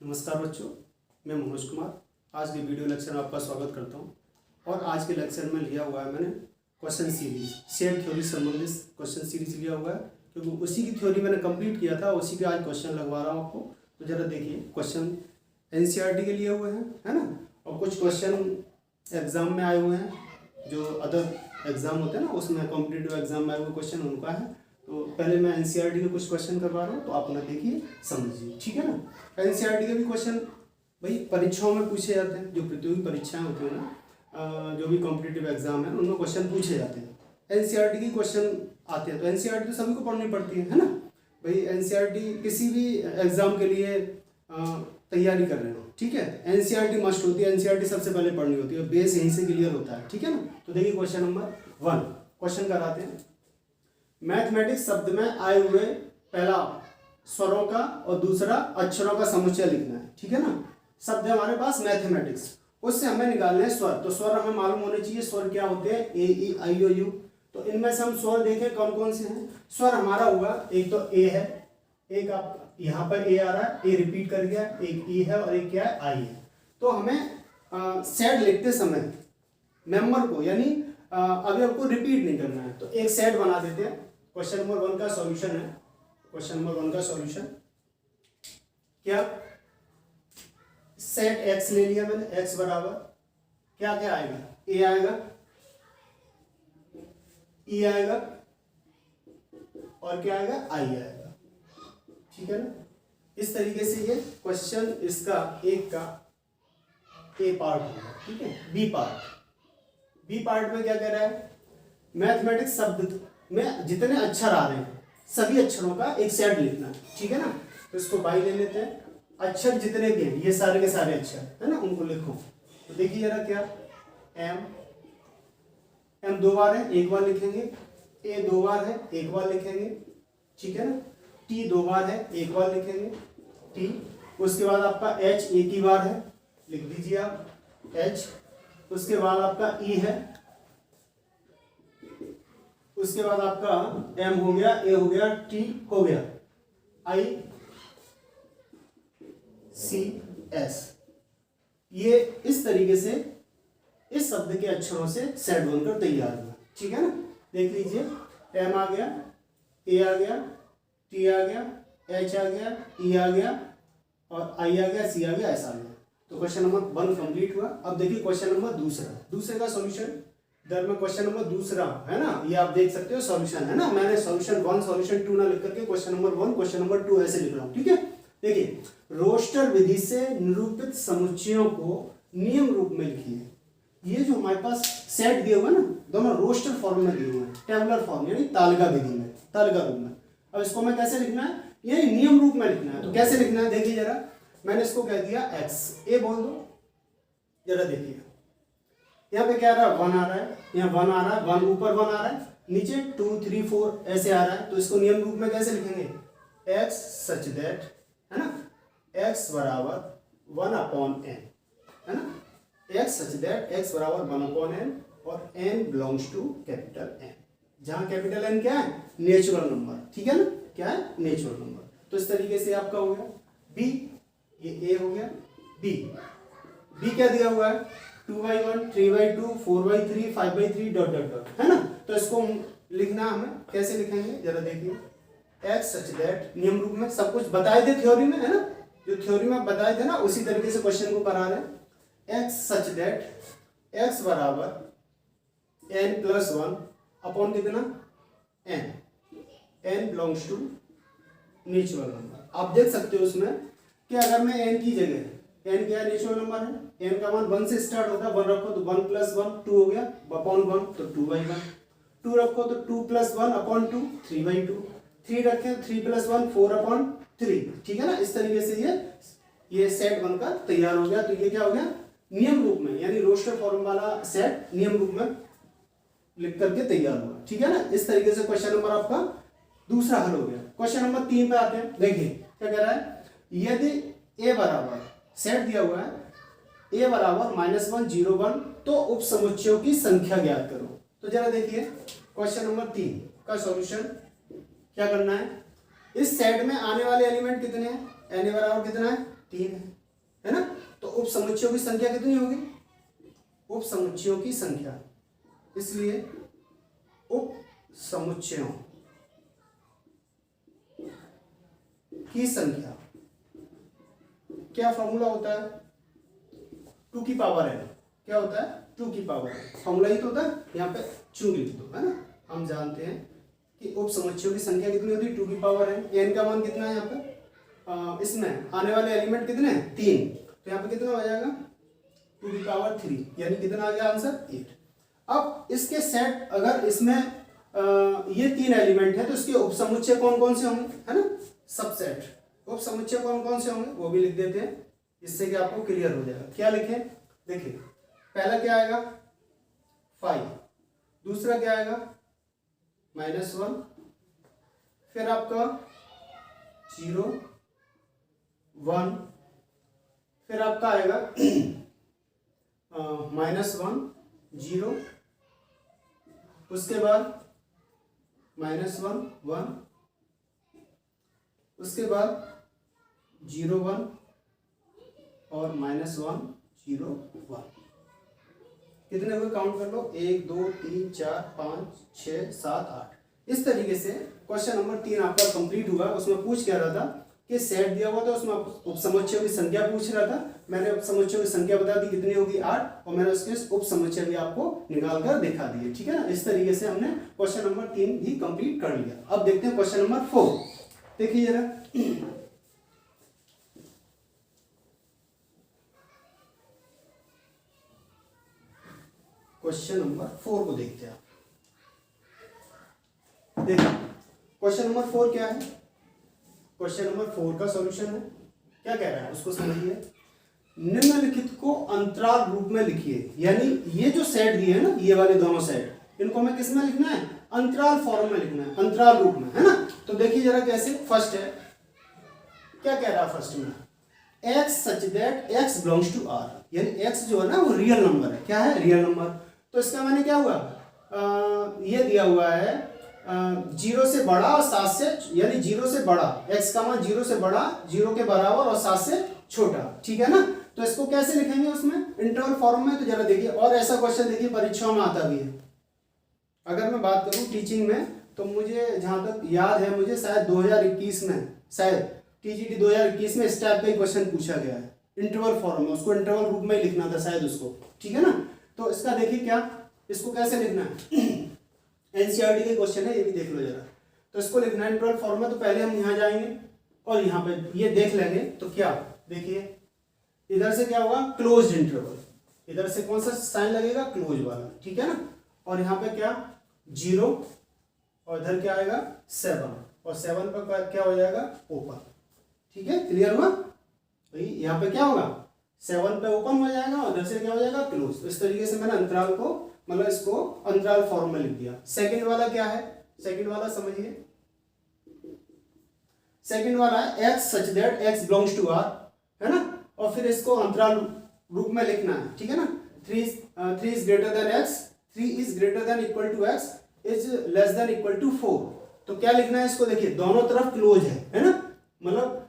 नमस्कार बच्चों, मैं मनोज कुमार आज के वीडियो लेक्चर में आपका स्वागत करता हूं। और आज के लेक्चर में लिया हुआ है मैंने क्वेश्चन सीरीज, सेट थ्योरी संबंधित क्वेश्चन सीरीज लिया हुआ है, क्योंकि उसी की थ्योरी मैंने कंप्लीट किया था, उसी पे आज क्वेश्चन लगवा रहा हूं आपको। तो जरा देखिए, क्वेश्चन एनसीईआरटी के लिए हुए हैं, है ना, और कुछ क्वेश्चन एग्जाम में आए हुए हैं, जो अदर एग्जाम होते हैं ना, उसमें कॉम्पिटिटिव एग्जाम में आए हुए क्वेश्चन उनका है। तो पहले मैं एनसीईआरटी के कुछ क्वेश्चन करवा रहा हूँ, तो आप ना देखिए, समझिए, ठीक है ना। एनसीईआरटी के भी क्वेश्चन भाई परीक्षाओं में पूछे जाते हैं, जो प्रतियोगी परीक्षाएं होती हैं ना, जो भी कॉम्पिटिटिव एग्जाम है उनमें क्वेश्चन पूछे जाते हैं। एनसीईआरटी की क्वेश्चन आते हैं, तो एनसीईआरटी तो सभी को पढ़नी पड़ती है ना भाई। एनसीईआरटी किसी भी एग्जाम के लिए तैयारी कर रहे हो, ठीक है, एनसीईआरटी मस्ट होती है, एनसीईआरटी सबसे पहले पढ़नी होती है, बेस यहीं से क्लियर होता है, ठीक है ना। तो देखिए क्वेश्चन नंबर 1 क्वेश्चन कराते हैं। मैथमेटिक्स शब्द में आए हुए पहला स्वरों का और दूसरा अक्षरों का समुच्चय लिखना है, ठीक है ना। शब्द है हमारे पास मैथमेटिक्स, उससे हमें निकालने हैं स्वर। तो स्वर हमें मालूम होने चाहिए, स्वर क्या होते हैं, ए ई आई ओ यू। तो इनमें से हम स्वर देखें कौन कौन से हैं। स्वर हमारा हुआ, एक तो ए है, एक आप यहाँ पर ए आ रहा है, ए रिपीट कर गया, एक ई है और एक क्या है, आई है। तो हमें सेट लिखते समय मेंबर को, यानी अभी आपको रिपीट नहीं करना है, तो एक सेट बना देते हैं। क्वेश्चन नंबर 1 का सॉल्यूशन है, क्वेश्चन नंबर 1 का सॉल्यूशन क्या, सेट एक्स ले लिया मैंने, एक्स बराबर क्या क्या आएगा, ए आएगा, ई आएगा और क्या आएगा, आई आएगा, ठीक है ना। इस तरीके से ये क्वेश्चन इसका एक का ए पार्ट होगा, ठीक है। बी पार्ट में क्या कह रहा है, मैथमेटिक्स शब्द में जितने अक्षर आ रहे हैं सभी अक्षरों का एक सेट लिखना है, ठीक है ना। तो इसको बाई ले लेते हैं, अक्षर जितने भी हैं ये सारे के सारे अक्षर है ना, उनको लिखो। तो देखिए जरा क्या, एम 2 बार है, एक बार लिखेंगे, ए 2 बार है, एक बार लिखेंगे, ठीक है ना। टी 2 बार है, एक बार लिखेंगे टी। उसके बाद आपका एच एक ही बार है, लिख दीजिए आप एच। उसके बाद आपका ई है, उसके बाद आपका एम हो गया, ए हो गया, टी हो गया, आई सी एस। ये इस तरीके से इस शब्द के अक्षरों से सेट बनकर तैयार हुआ, ठीक है ना। देख लीजिए, एम आ गया, ए आ गया, टी आ गया, एच आ गया, ई आ गया और आई आ गया, सी आ गया, एस आ गया। तो क्वेश्चन नंबर 1 कंप्लीट हुआ। अब देखिए क्वेश्चन नंबर दूसरे का सॉल्यूशन दर में, क्वेश्चन नंबर दूसरा है ना, ये आप देख सकते हो सॉल्यूशन है ना। मैंने सॉल्यूशन 1 सॉल्यूशन 2 ना लिख करके क्वेश्चन नंबर 1 क्वेश्चन नंबर 2 ऐसे लिख रहा हूं, ठीक है। देखिए, रोस्टर विधि से निरूपित समुच्चयों को नियम रूप में लिखिए। ये जो हमारे पास सेट दिए हुए ना, दोनों रोस्टर फॉर्म में दिए हुए हैं, टेबुलर फॉर्म यानी तालिका विधि में, तालिका रूप में। अब इसको मैं कैसे लिखना है, ये नियम रूप में लिखना है। तो कैसे लिखना है, देखिए जरा, मैंने इसको कह दिया एक्स, ए बोल दो, जरा देखिए यहाँ पे क्या आ रहा है, 1 आ रहा है, यहाँ 1 आ रहा है, 1 ऊपर 1 आ रहा है, नीचे 2 3 4 ऐसे आ रहा है। तो इसको नियम रूप में कैसे लिखेंगे, एक्स सच दैट, है ना, एक्स बराबर 1 अपॉन एन, है ना, एक्स सच दैट एक्स बराबर 1 अपॉन एन और n belongs to capital n, जहां कैपिटल एन क्या है, नेचुरल नंबर, ठीक है ना, क्या है, नेचुरल नंबर। तो इस तरीके से आपका हो गया बी, ये ए हो गया, बी क्या दिया हुआ है, 2/1 3/2 4/3 5/3 डॉट डॉट डॉट, है ना। तो इसको लिखना हमें कैसे लिखेंगे, जरा देखिए, एक्स सच दैट, नियम रूप में सब कुछ बताए थे थ्योरी में, है ना, जो थ्योरी में बताए थे ना, उसी तरीके से क्वेश्चन को करा रहे हैं। एक्स सच दैट एक्स बराबर एन प्लस 1 अपॉन कितना, n belongs to natural number. आप देख सकते हो उसमें कि अगर मैं एन की जगह, एन क्या नेचुरल नंबर है, एन का मान 1 से स्टार्ट होता है, 1 रखो तो 1 प्लस 1 2 हो गया, अपॉन 1 तो 2/1, 2 रखो तो 2 प्लस 1 अपॉन 2 3/2, 3 रखे 3 प्लस 1 4/3, ठीक है ना। इस तरीके से ये सेट बनकर तैयार हो गया। तो ये क्या हो गया, नियम रूप में, यानी रोस्टर फॉर्म वाला सेट नियम रूप में लिख करके तैयार हुआ, ठीक है ना। इस तरीके से क्वेश्चन नंबर आपका दूसरा हल हो गया। क्वेश्चन नंबर 3 पे आते हैं। देखिए क्या कह रहा है, यदि ए बराबर, सेट दिया हुआ है, ए बराबर -1 0 1, तो उप समुच्चयों की संख्या ज्ञात करो। तो जरा देखिए क्वेश्चन नंबर 3 का सॉल्यूशन क्या करना है, इस सेट में आने वाले एलिमेंट कितने हैं, एन ए बराबर कितना है 3 है ना। तो उप समुच्चयों की संख्या कितनी होगी, उप समुच्चयों की संख्या, इसलिए उप समुच्चयों की संख्या, क्या फॉर्मूला होता है, 2 की पावर n, क्या होता है 2 की पावर n, फॉर्मूला ही तो होता है, यहाँ पे चूंकि लिख दो, है ना। हम जानते हैं कि उप समुच्चयों की संख्या कितनी होती है, 2 की पावर n, n का मान कितना है यहाँ पे, इसमें आने वाले एलिमेंट कितने हैं 3, तो यहाँ पे कितना हो जाएगा 2 की पावर 3, यानी कितना आ गया आंसर 8। अब इसके सेट, अगर इसमें ये 3 एलिमेंट है तो इसके उप समुच्चय कौन कौन से होंगे, है ना, सबसेट उप समुच्चय कौन कौन से होंगे वो भी लिख देते हैं, इससे कि आपको क्लियर हो जाएगा। क्या लिखें, देखिए पहला क्या आएगा 5, दूसरा क्या आएगा -1, फिर आपका 0 1, फिर आपका आएगा -1 0, उसके बाद -1 1, उसके बाद 0 1 और -1 0 1। कितने हुए काउंट कर लो, 1 2 3 4 5 6 7 8। इस तरीके से क्वेश्चन नंबर 3 आपका कंप्लीट हुआ। उसमें पूछ क्या रहा था कि सेट दिया हुआ था, उसमें उप समुच्चयों की संख्या पूछ रहा था, मैंने उप समुच्चयों की संख्या बता दी कितनी होगी 8, और मैंने उसके उप समुच्चय भी आपको निकाल कर दिखा दिए, ठीक है ना। इस तरीके से हमने क्वेश्चन नंबर 3 भी कंप्लीट कर लिया। अब देखते हैं क्वेश्चन नंबर 4, देखिए जरा, क्वेश्चन नंबर 4 को देखते हैं। देखिए क्वेश्चन नंबर 4 क्या है, क्वेश्चन नंबर 4 का सॉल्यूशन है, क्या कह रहा है उसको समझिए। निम्नलिखित को अंतराल रूप में लिखिए, यानी ये जो सेट दिए है ना, ये वाले दोनों सेट, इनको हमें किस में लिखना है, अंतराल फॉर्म में लिखना है, अंतराल रूप में, है ना। तो देखिए जरा कैसे, फर्स्ट है, क्या कह रहा है फर्स्ट में, x such that x belongs to r, यानी x जो है ना वो रियल नंबर है, क्या है रियल नंबर। तो इसका मैंने क्या हुआ, ये दिया हुआ है 0 से बड़ा और 7 से, यानी 0 से बड़ा, x का मान 0 से बड़ा, 0 के बराबर और 7 से छोटा, ठीक है ना। तो इसको कैसे लिखेंगे उसमें, इंटरवल फॉर्म में। तो जरा देखिए, और ऐसा क्वेश्चन देखिए परीक्षाओं में आता भी है। अगर मैं बात करूं टीचिंग में, तो मुझे जहां तक याद है, मुझे शायद 2021 में, शायद टीजीटी 2021 में इस टाइप का क्वेश्चन पूछा गया है, इंटरवल फॉर्म में, उसको इंटरवल रूप में लिखना था शायद उसको, ठीक है ना। तो इसका देखिए क्या, इसको कैसे लिखना है, एनसीईआरटी के क्वेश्चन है, ये भी देख लो जरा। तो इसको लिखना है इंटरवल फॉर्म में, तो पहले हम यहाँ जाएंगे और यहाँ पे ये देख लेंगे। तो क्या देखिए, इधर से क्या होगा क्लोज इंटरवल, इधर से कौन सा साइन लगेगा, क्लोज वाला, ठीक है ना। और यहाँ पे क्या 0, और इधर क्या आएगा 7, और 7 पर क्या हो जाएगा ओपन, ठीक है, क्लियर हुआ। भाई यहाँ पे क्या होगा 7 पे ओपन हो जाएगा, और इधर से क्या हो जाएगा क्लोज। तो इस तरीके से मैंने अंतराल को, मतलब इसको अंतराल फॉर्म में लिख दिया। सेकंड वाला क्या है, सेकंड वाला समझिए, सेकंड वाला है x such that x belongs to r, है ना, और फिर इसको अंतराल रूप में लिखना है, ठीक है ना। 3 is greater than x, 3 is greater than equal to x, is less than equal to 4। तो क्या लिखना है इसको, देखिए दोनों तरफ क्लोज है ना, मतलब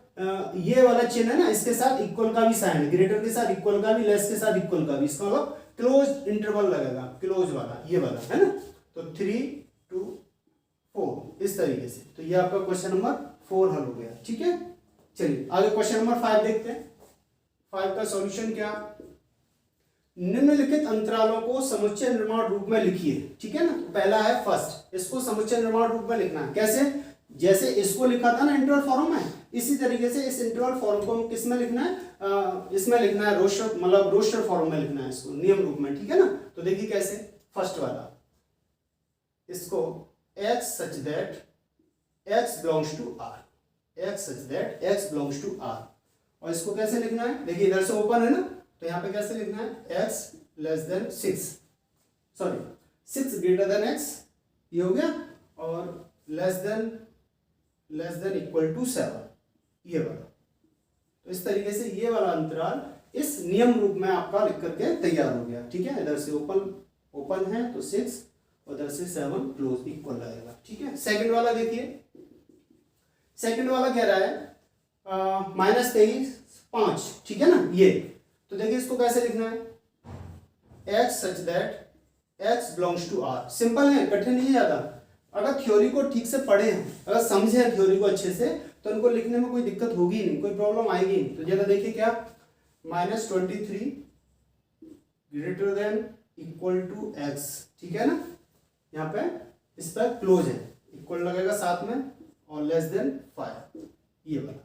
ये वाला चिन्ह है ना, इसके साथ इक्वल का भी साइन है, ग्रेटर के साथ इक्वल का भी, लेस के साथ इक्वल का भी, इसका मतलब क्लोज इंटरवल लगेगा, क्लोज वाला, ये वाला, है ना। तो 3 2 4 इस तरीके से। तो ये आपका क्वेश्चन नंबर 4 हल हो गया, ठीक है। चलिए आगे क्वेश्चन नंबर 5 देखते हैं। 5 का सॉल्यूशन क्या, निम्नलिखित अंतरालों को समुच्चय निर्माण रूप में लिखिए, ठीक है ना। पहला है फर्स्ट, इसको समुच्चय निर्माण रूप में लिखना है, कैसे, जैसे इसको लिखा था ना इंटरवल फॉर्म में, इसी तरीके से इस इंटरवल फॉर्म को किस में लिखना है, इसमें लिखना है रोस्टर, मतलब रोस्टर फॉर्म में लिखना है इसको, नियम रूप में, ठीक है ना। तो देखिए कैसे, फर्स्ट वाला, इसको x such that x belongs to r, x such that x belongs to r, और इसको कैसे लिखना है, देखिए इधर से ओपन है ना, तो यहाँ पे कैसे लिखना है x less than 6, sorry 6 greater than x, ये हो गया, और लेस देन इक्वल टू 7, ये वाला। तो इस तरीके से ये वाला अंतराल इस नियम रूप में आपका लिख करके तैयार हो गया, ठीक है। इधर से ओपन है तो 6, और इधर से 7 क्लोज इक्वल लगेगा, ठीक है। सेकंड वाला देखिए, सेकंड वाला कह रहा है -23 5, ठीक है ना ये। तो देखिए इसको कैसे लिखना है, x such that x belongs to R। Simple है, कठिन नहीं है ज़्यादा। अगर थ्योरी को ठीक से पढ़े हैं, अगर समझे हैं थ्योरी को अच्छे से, तो उनको लिखने में कोई दिक्कत होगी नहीं, कोई प्रॉब्लम आएगी नहीं। तो जरा देखिए क्या, -23 greater than equal to x, ठीक है ना, यहाँ पे इस पर क्लोज है, इक्वल लगेगा साथ में, और लेस देन 5, ये वाला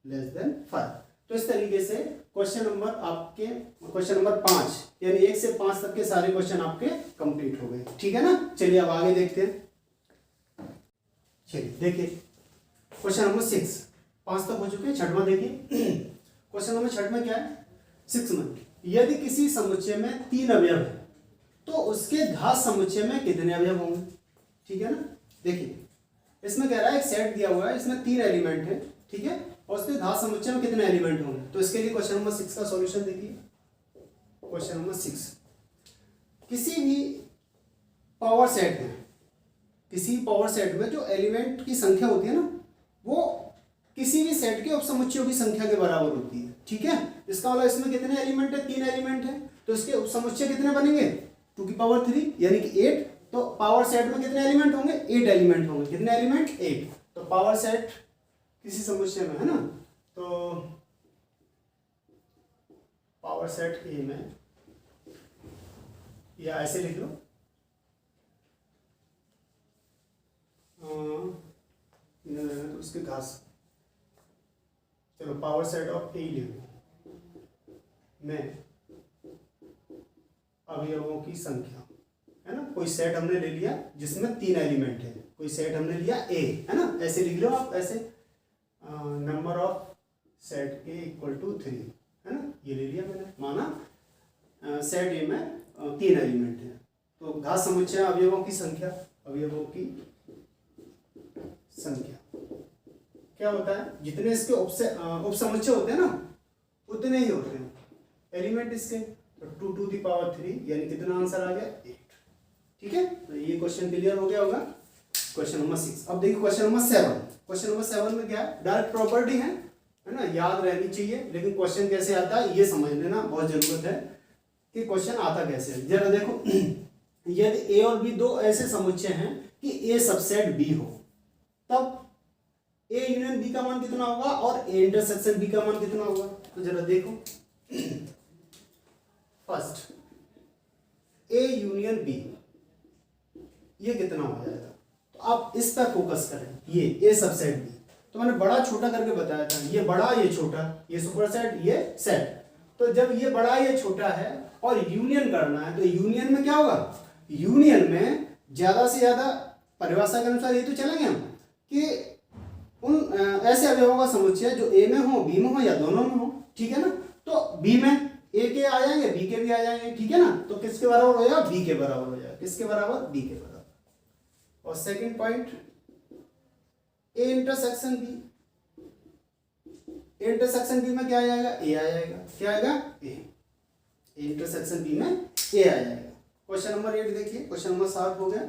लेस देन 5। तो इस तरीके से क्वेश्चन नंबर आपके, क्वेश्चन नंबर 5 यानी 1 से 5 तक के सारे क्वेश्चन आपके कंप्लीट हो गए, ठीक है ना। चलिए अब आगे देखते हैं। चलिए देखिए क्वेश्चन नंबर 6, 5 तक हो चुके हैं, छठवां देखिए। क्वेश्चन नंबर 6 में क्या है, 6 में, यदि किसी समुच्चय में 3 अवयव है तो उसके घात समुच्चय में कितने अवयव होंगे, ठीक है ना। देखिए इसमें कह रहा है एक सेट दिया हुआ है, इसमें 3 एलिमेंट है, ठीक है, और उसके घात समुच्चय में कितने एलिमेंट होंगे। तो इसके लिए क्वेश्चन नंबर 6 का सॉल्यूशन देखिए। क्वेश्चन नंबर 6, किसी भी पावर सेट में, किसी पावर सेट में जो एलिमेंट की संख्या होती है ना, वो किसी भी सेट के उपसमुच्चयों की संख्या के बराबर होती है, ठीक है। इसका मतलब इसमें कितने एलिमेंट है, 3 एलिमेंट है, तो इसके उपसमुच्चय कितने बनेंगे, 2 की पावर 3 यानी कि 8। तो पावर सेट में कितने एलिमेंट होंगे, 8 एलिमेंट होंगे। कितने एलिमेंट, 8। तो पावर सेट किसी समुच्चय में है ना, तो पावर सेट ए में, या ऐसे लिख लो, तो उसके घास, चलो पावर सेट ऑफ ए लिखो में अवयवों की संख्या, है ना। कोई सेट हमने ले लिया जिसमें 3 एलिमेंट है, कोई सेट हमने लिया ए, है ना, ऐसे लिख लो आप, ऐसे number of set A equal to 3, है ना, ये ले लिया मैंने, माना सेट ए में 3 एलिमेंट है। तो घात समुच्चय अवयवों की संख्या, अवयवों की संख्या क्या होता है, जितने इसके उपसमुच्चय होते हैं ना उतने ही होते हैं एलिमेंट इसके। तो 2 टू दी पावर 3 यानी कितना आंसर आ गया, 8, ठीक है। तो ये क्वेश्चन क्लियर हो गया होगा, क्वेश्चन नंबर 6। अब देखिए क्वेश्चन नंबर 7। क्वेश्चन नंबर 7 में क्या है, डायरेक्ट प्रॉपर्टी है ना, याद रहनी चाहिए, लेकिन क्वेश्चन कैसे आता है ये समझ लेना बहुत जरूरत है कि क्वेश्चन आता कैसे है। जरा देखो, यदि ए और बी दो ऐसे समुच्चय हैं कि ए सबसेट बी हो, तब ए यूनियन बी का मान कितना होगा और ए इंटरसेक्शन बी का मान कितना होगा। तो जरा देखो, फर्स्ट ए यूनियन बी, ये कितना हो जाएगा, तो आप इस पर फोकस करें, ये ए सबसेट बी। तो मैंने बड़ा छोटा करके बताया था, ये बड़ा ये छोटा, ये सुपर सेट ये सेट। तो जब ये बड़ा ये छोटा है और यूनियन करना है, तो यूनियन में क्या होगा, यूनियन में ज्यादा से ज्यादा परिभाषा के अनुसार ये तो चलेंगे हम कि उन ऐसे अवयवों का समुच्चय जो ए में हो, बी में हो या दोनों में हो, ठीक है ना। तो बी में ए के आ जाएंगे, बी के भी आ जाएंगे, ठीक है ना। तो किसके बराबर हो जाएगा, बी के बराबर हो जाएगा। किसके बराबर, बी के बराबर। और second point, A intersection B, A intersection B में क्या आ जाएगा, ए आ जाएगा। क्या आएगा, ए इंटरसेक्शन बी में ए आ जाएगा। क्वेश्चन नंबर 8 देखिए, क्वेश्चन नंबर 7 हो गया।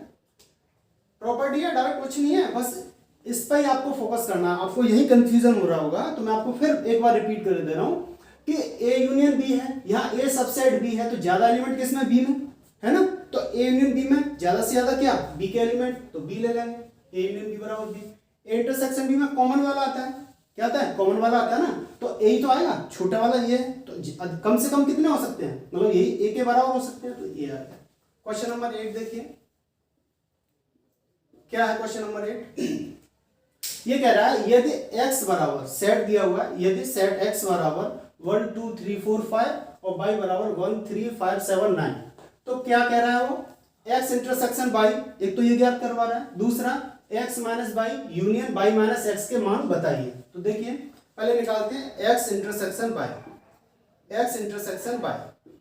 प्रॉपर्टी है, डायरेक्ट कुछ नहीं है, बस इस पर ही आपको फोकस करना है। आपको यही कंफ्यूजन हो रहा होगा, तो मैं आपको फिर एक बार रिपीट कर दे रहा हूं कि ए यूनियन बी है, यहाँ ए सबसेट बी है, तो ज्यादा एलिमेंट किसमें, बी में, है ना। तो ए यूनियन बी में ज्यादा से ज्यादा क्या, बी के एलिमेंट, तो बी ले लेंगे, ए यूनियन बी बराबर बी। ए इंटरसेक्शन बी में कॉमन वाला आता है, क्या आता है, कॉमन वाला आता है ना, तो ए ही तो आएगा, छोटा वाला ये है, तो कम से कम कितने हो सकते हैं, मतलब यही ए के बराबर हो सकते हैं, तो ए आ गया। क्वेश्चन नंबर 8 देखिए, क्या है क्वेश्चन नंबर 8। ये कह रहा है यदि x बराबर, सेट दिया हुआ है, यदि सेट x बराबर 1 2 3 4 5 और y बराबर 1 3 5 7 9, तो क्या कह रहा है वो, x इंटरसेक्शन y, एक तो ये ज्ञात करवा रहा है, दूसरा x minus y union y minus x के मान बताइए। तो देखिए पहले निकालते हैं x intersection y, x intersection y।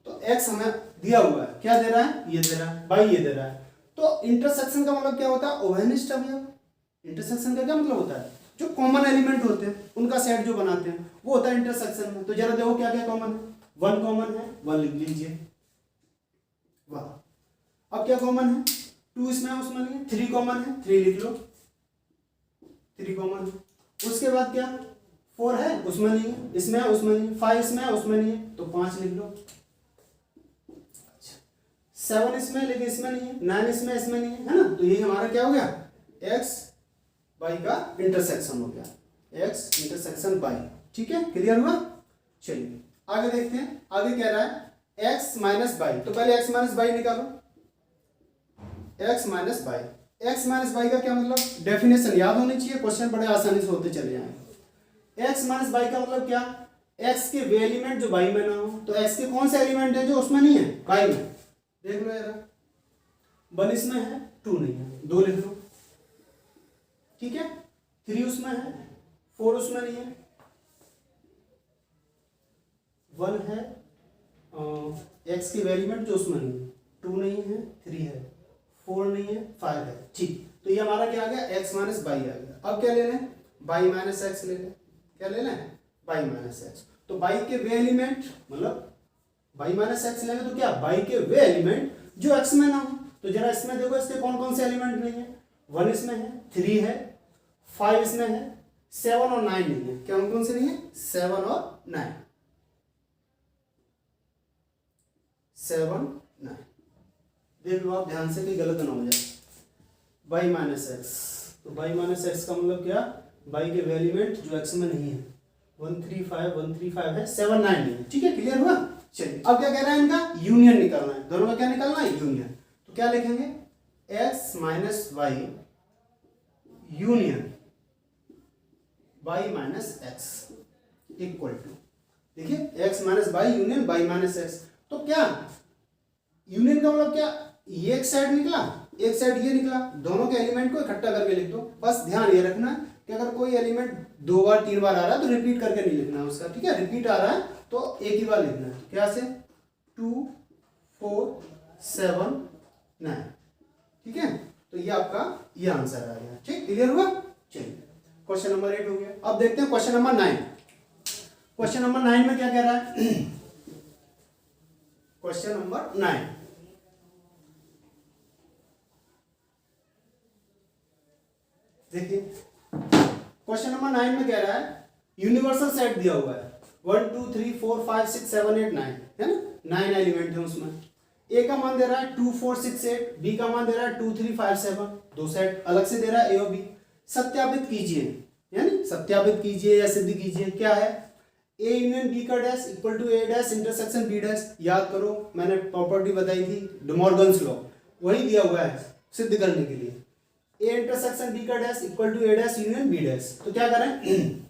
तो x हमें दिया हुआ है, क्या दे रहा है, ये दे रहा है, y ये दे रहा है। तो इंटरसेक्शन का मतलब क्या होता है, ओवेनिस्ट अवयव। इंटरसेक्शन का क्या मतलब होता है, जो कॉमन एलिमेंट होते हैं उनका सेट जो बनाते हैं वो होता है इंटरसेक्शन में। तो जरा देखो क्या क्या कॉमन है, 1 कॉमन है, 1 लिख लीजिए, वाह। अब क्या कॉमन है, 2 इसमें उसमें नहीं है, 3 कॉमन है, 3 लिख लो, 3 कॉमन है। उसके बाद क्या, 4 है उसमें नहीं है, इसमें है उसमें नहीं है, 5 इसमें है उसमें नहीं है, तो 5 लिख लो। 7 इसमें लेकिन इसमें नहीं है, 9 इसमें इसमें नहीं है ना, तो ये हमारा क्या हो गया, एक्स वाई का इंटरसेक्शन हो गया, एक्स इंटरसेक्शन वाई। ठीक है, क्लियर हुआ। चलिए आगे देखते हैं, आगे कह रहा है एक्स माइनस वाई, तो पहले एक्स माइनस वाई निकालो। X minus y, x minus y का क्या मतलब, डेफिनेशन याद होनी चाहिए, क्वेश्चन बड़े आसानी से होते चले जाएंगे। एक्स माइनस वाई का मतलब क्या, एक्स के वे एलिमेंट जो वाई में ना हो, तो एक्स के कौन से एलिमेंट है जो उसमें नहीं है, वाई में, देख लो यार, 1 इसमें है 2 नहीं है, 2 लिख लो। ठीक है, 3 उसमें है 4 उसमें नहीं है, 1 है एक्स की एलिमेंट जो उसमें नहीं है, 2 नहीं है 3 है, 4 नहीं है 5 है। ठीक, तो ये हमारा क्या आ गया, एक्स माइनस वाई आ गया। अब क्या ले लें, वाई माइनस एक्स ले लें, क्या ले लें, वाई माइनस एक्स। तो वाई के वे एलिमेंट मतलब वाई माइनस एक्स लेंगे तो क्या, वाई के वे एलिमेंट जो एक्स में ना हो, तो जरा इसमें देखो इसके कौन कौन से एलिमेंट नहीं है, 1 इसमें है, 3 है, 5 इसमें है, 7 और 9 नहीं है, क्या कौन कौन से नहीं है, 7 और 9, 7 9। देख लो आप ध्यान से कि गलत ना हो जाए, वाई माइनस एक्स, तो वाई माइनस एक्स का मतलब क्या, वाई के एलिमेंट जो एक्स में नहीं है, 1 3 5 है, 7 9 नहीं है। ठीक है, क्लियर हुआ। चलिए अब क्या कह रहा है, इनका यूनियन निकालना है, दोनों का क्या निकालना है, यूनियन। तो क्या लिखेंगे, x minus y union y minus x equal to, देखिए x minus y union y minus x. तो क्या यूनियन का मतलब क्या, ये एक साइड निकला एक साइड ये निकला, दोनों के एलिमेंट को इकट्ठा करके लिख दो। बस ध्यान ये रखना है कि अगर कोई एलिमेंट 2 बार 3 बार आ रहा है तो रिपीट करके नहीं लिखना है उसका, ठीक है, रिपीट आ रहा है तो एक ही बार लिखना है। क्या से 2 4 7 9, ठीक है, तो ये आपका ये आंसर आ गया। ठीक, क्लियर हुआ। चलिए क्वेश्चन नंबर 8 हो गया। अब देखते हैं क्वेश्चन नंबर 9। क्वेश्चन नंबर 9 में क्या कह रहा है, क्वेश्चन नंबर 9, देखिए क्वेश्चन नंबर 9 में कह रहा है यूनिवर्सल सेट दिया हुआ है 1 2 3 4 5 6 7 8 9 है ना, 9 एलिमेंट है उसमें। ए का मान दे रहा है 2 4 6 8, बी का मान दे रहा है 2 3 5 7, दो सेट अलग से दे रहा है ए और बी। सत्यापित कीजिए, यानी सत्यापित कीजिए या सिद्ध कीजिए, क्या है, ए यूनियन बी का dash equal to A dash intersection B dash. याद करो मैंने प्रॉपर्टी बताई थी डिमॉर्गन्स लॉ, वही दिया हुआ है सिद्ध करने के लिए। ए इंटरसेक्शन बी का dash equal to A dash union B dash. तो क्या करें,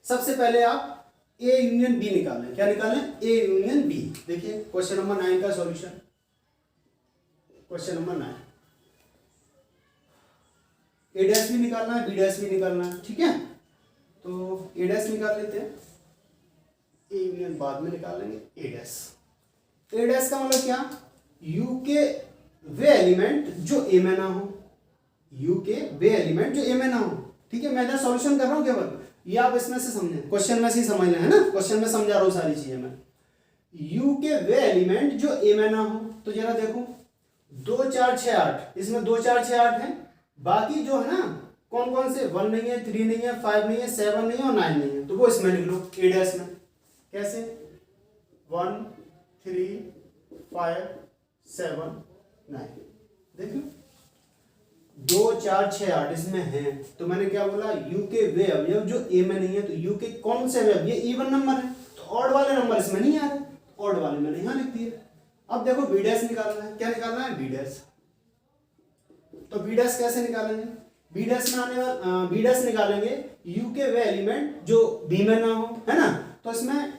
सबसे पहले आप ए यूनियन बी निकालें। क्या निकालें, ए यूनियन बी। देखिए क्वेश्चन नंबर 9 का सॉल्यूशन, क्वेश्चन नंबर 9, ए डैश भी निकालना है बी डैश भी निकालना है, ठीक है। तो ए डैश निकाल लेते हैं, ए यूनियन बाद में निकालेंगे ए डैश। ए डैश का मतलब क्या, यू के वे एलिमेंट जो ए में ना हो, यू के वे एलिमेंट जो ए में ना हो, ठीक है। मैं इधर सॉल्यूशन कर रहा हूं केवल, ये आप इसमें से समझें, क्वेश्चन में से ही समझ लें, है ना, क्वेश्चन में समझा रहा हूं सारी चीजें मैं। यू के वे एलिमेंट जो ए में ना हो, तो जरा देखो 2 4 6 8, इसमें 2 4 6 8 है, बाकी जो है ना कौन कौन से, 1 नहीं है 3 नहीं है 5 नहीं है 7 नहीं है और 9 नहीं है, तो वो इसमें लिख लो ए डैश में। कैसे, 1 3 5 7 9, देख लो 2 4 6 8 इसमें है, तो मैंने क्या बोला, यू के वे अवयव जो ए में नहीं है, तो यू के कौन से अवयव, ये इवन नंबर है, तो ऑड वाले नंबर इसमें नहीं आ रहे, ऑड वाले मैंने यहां लिख दिए। अब देखो बी डैश निकालना है, क्या निकालना है, बी डैश। तो बी डैश कैसे निकालेंगे, बी डैश में आने वाला बी डैश निकालेंगे यू के वे एलिमेंट जो बी में ना हो, है ना। तो इसमें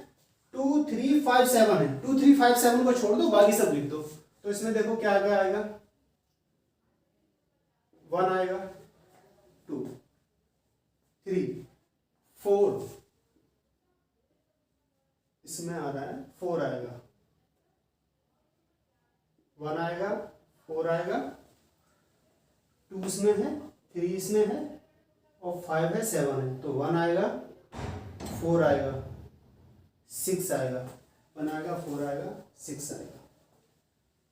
2 3 5 7 है, 2 3 5 7 को छोड़ दो, बाकी सब लिख दो। तो इसमें देखो क्या क्या आएगा, 1 आएगा, 2 3 4, इसमें आ रहा है 4 आएगा, 1 आएगा 4 आएगा, 2 इसमें है 3 इसमें है और 5 है 7 है, तो 1 आएगा 4 आएगा 6 आएगा, 1 आएगा 4 आएगा 6 आएगा,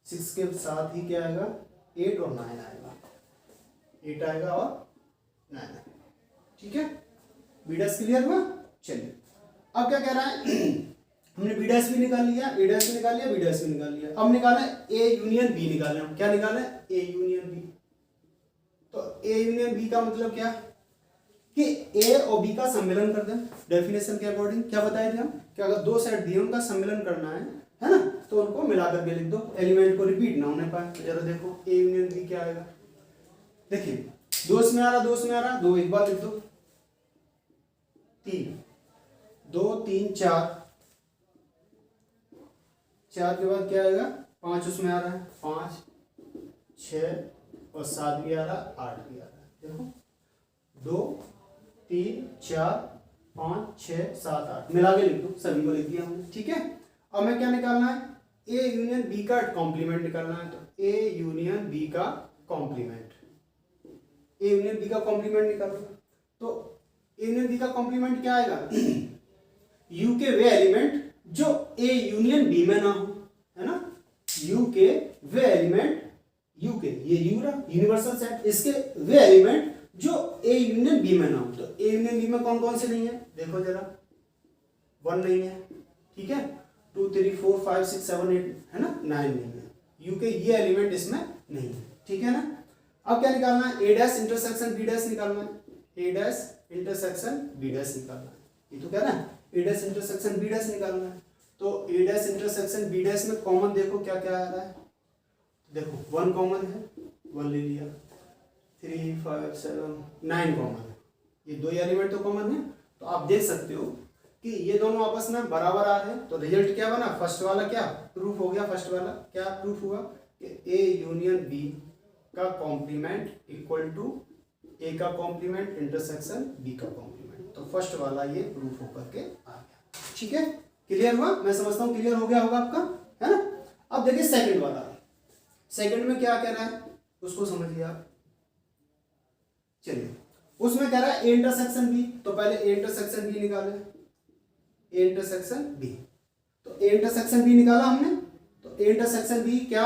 6 के साथ ही क्या आएगा 8 और 9 आएगा, 8 आएगा और 9 आएगा, ठीक है। बी डैश क्लियर हुआ। चलिए अब क्या कह रहा है हमने बी डैश भी निकाल लिया, ए डैश भी निकाल लिया, बी डैश भी निकाल लिया। अब निकाला ए यूनियन बी निकाले हम। क्या निकाला है? A union B. तो ए यूनियन बी का मतलब क्या कि ए और बी का सम्मिलन कर दें। डेफिनेशन के अकॉर्डिंग क्या बताए थे हम कि अगर दो सेट दिए उनका सम्मिलन करना है ना, तो उनको मिलाकर के लिख दो, एलिमेंट को रिपीट ना होने पाए। तो जरा देखो ए यूनियन बी क्या आएगा। देखिए दो इसमें आ रहा, दो इसमें आ रहा, दो एक बार लिख दो, 3, 2 3 4, 4 के बाद क्या आएगा? 5 उसमें आ रहा है, 5 6 और 7 भी आ रहा, 8 भी आ रहा है। देखो 2 3 4 5 6 7 8 मिला के लिख दो, सभी को लिख दिया हमने। ठीक है, अब मैं क्या निकालना है? ए यूनियन बी का कॉम्प्लीमेंट निकालना है। तो ए यूनियन बी का कॉम्प्लीमेंट, ए यूनियन बी का कॉम्प्लीमेंट निकालो। तो ए यूनियन बी का कॉम्प्लीमेंट क्या आएगा? यू के वे एलिमेंट जो ए यूनियन बी में ना हो, है ना, यू के वे एलिमेंट, यू के ये यू रहा यूनिवर्सल सेट, इसके वे एलिमेंट जो ए यूनियन बी में ना हो। तो ए यूनियन बी में कौन कौन से नहीं है? देखो जरा, 1 नहीं है, ठीक है, 2 3 4 5 6 7 8 है ना, 9 नहीं है, यू के ये एलिमेंट इसमें नहीं है। ठीक है ना। अब क्या निकालना है? ए डैश इंटरसेक्शन बी डैश निकालना है। ए डैश इंटरसेक्शन बी डैश निकालना है। ये तो कह रहा है ए डैश इंटरसेक्शन बी डैश निकालना है। तो ए डैश इंटरसेक्शन बी डैश में कॉमन देखो क्या क्या आ रहा है। देखो 1 कॉमन है, 1 ले लिया, 3 5 7 9 कॉमन है, ये दो एलिमेंट तो कॉमन है। तो आप देख सकते हो कि ये दोनों आपस में बराबर आ रहे हैं। तो रिजल्ट क्या बना? फर्स्ट वाला क्या प्रूफ हो गया? फर्स्ट वाला क्या प्रूफ हुआ कि ए यूनियन बी का कॉम्प्लीमेंट इक्वल टू ए का कॉम्प्लीमेंट इंटरसेक्शन बी का कॉम्प्लीमेंट। तो फर्स्ट वाला ये प्रूफ होकर के आ गया। ठीक है, क्लियर हुआ? मैं समझता हूँ क्लियर हो गया होगा आपका, है ना। अब देखिए सेकंड वाला, सेकंड में क्या कह रहा है उसको समझिए आप। चलिए उसमें कह रहा है ए इंटरसेक्शन बी। तो पहले ए इंटरसेक्शन बी निकाले, ए इंटरसेक्शन बी। तो ए इंटरसेक्शन बी निकाला हमने। तो ए इंटरसेक्शन बी क्या?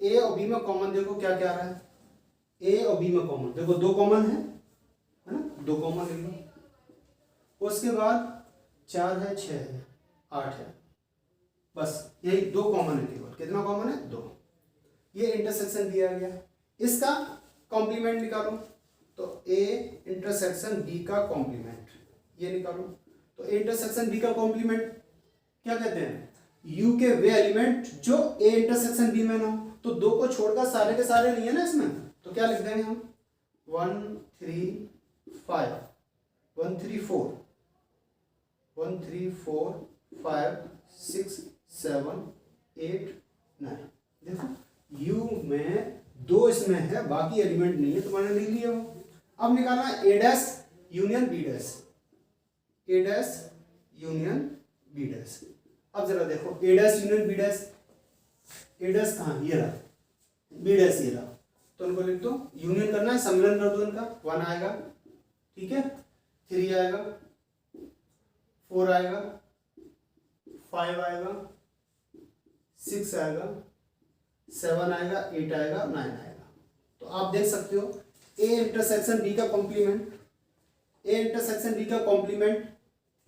ए और बी में कॉमन देखो क्या क्या आ रहा है। ए और बी में कॉमन देखो 2 कॉमन है ना, 2 कॉमन ले लो। उसके बाद 4 है, 6 है, 8 है, बस यही 2 कॉमन है केवल। कितना कॉमन है? 2। ये इंटरसेक्शन दिया गया, इसका कॉम्प्लीमेंट निकालो। तो ए इंटरसेक्शन बी का कॉम्प्लीमेंट ये निकालो। तो ए इंटरसेक्शन बी का कॉम्प्लीमेंट क्या कहते हैं? यू के वे एलिमेंट जो ए इंटरसेक्शन बी में ना हो। तो 2 को छोड़कर सारे के सारे नहीं है ना इसमें, तो क्या लिख देंगे हम? 1 3 5 1 3 4 1 3 4 5 6 7 8 9। देखो यू में 2 इसमें है, बाकी एलिमेंट नहीं है, तो मैंने लिख लिया वो। अब निकालना ए डैश यूनियन बी डैश, ए डैश यूनियन बी डैश। अब जरा देखो ए डैश यूनियन बी डैश, ए डैश कहाँ? ये रहा, बी डैश ये रहा। तो उनको लिख दो, यूनियन करना है, सम्मिलन कर दो इनका। 1 आएगा, ठीक है, 3 आएगा, 4 आएगा, 5 आएगा, 6 आएगा, 7 आएगा, 8 आएगा, 9 आएगा। तो आप देख सकते हो ए इंटरसेक्शन बी का कॉम्प्लीमेंट, ए इंटरसेक्शन बी का कॉम्प्लीमेंट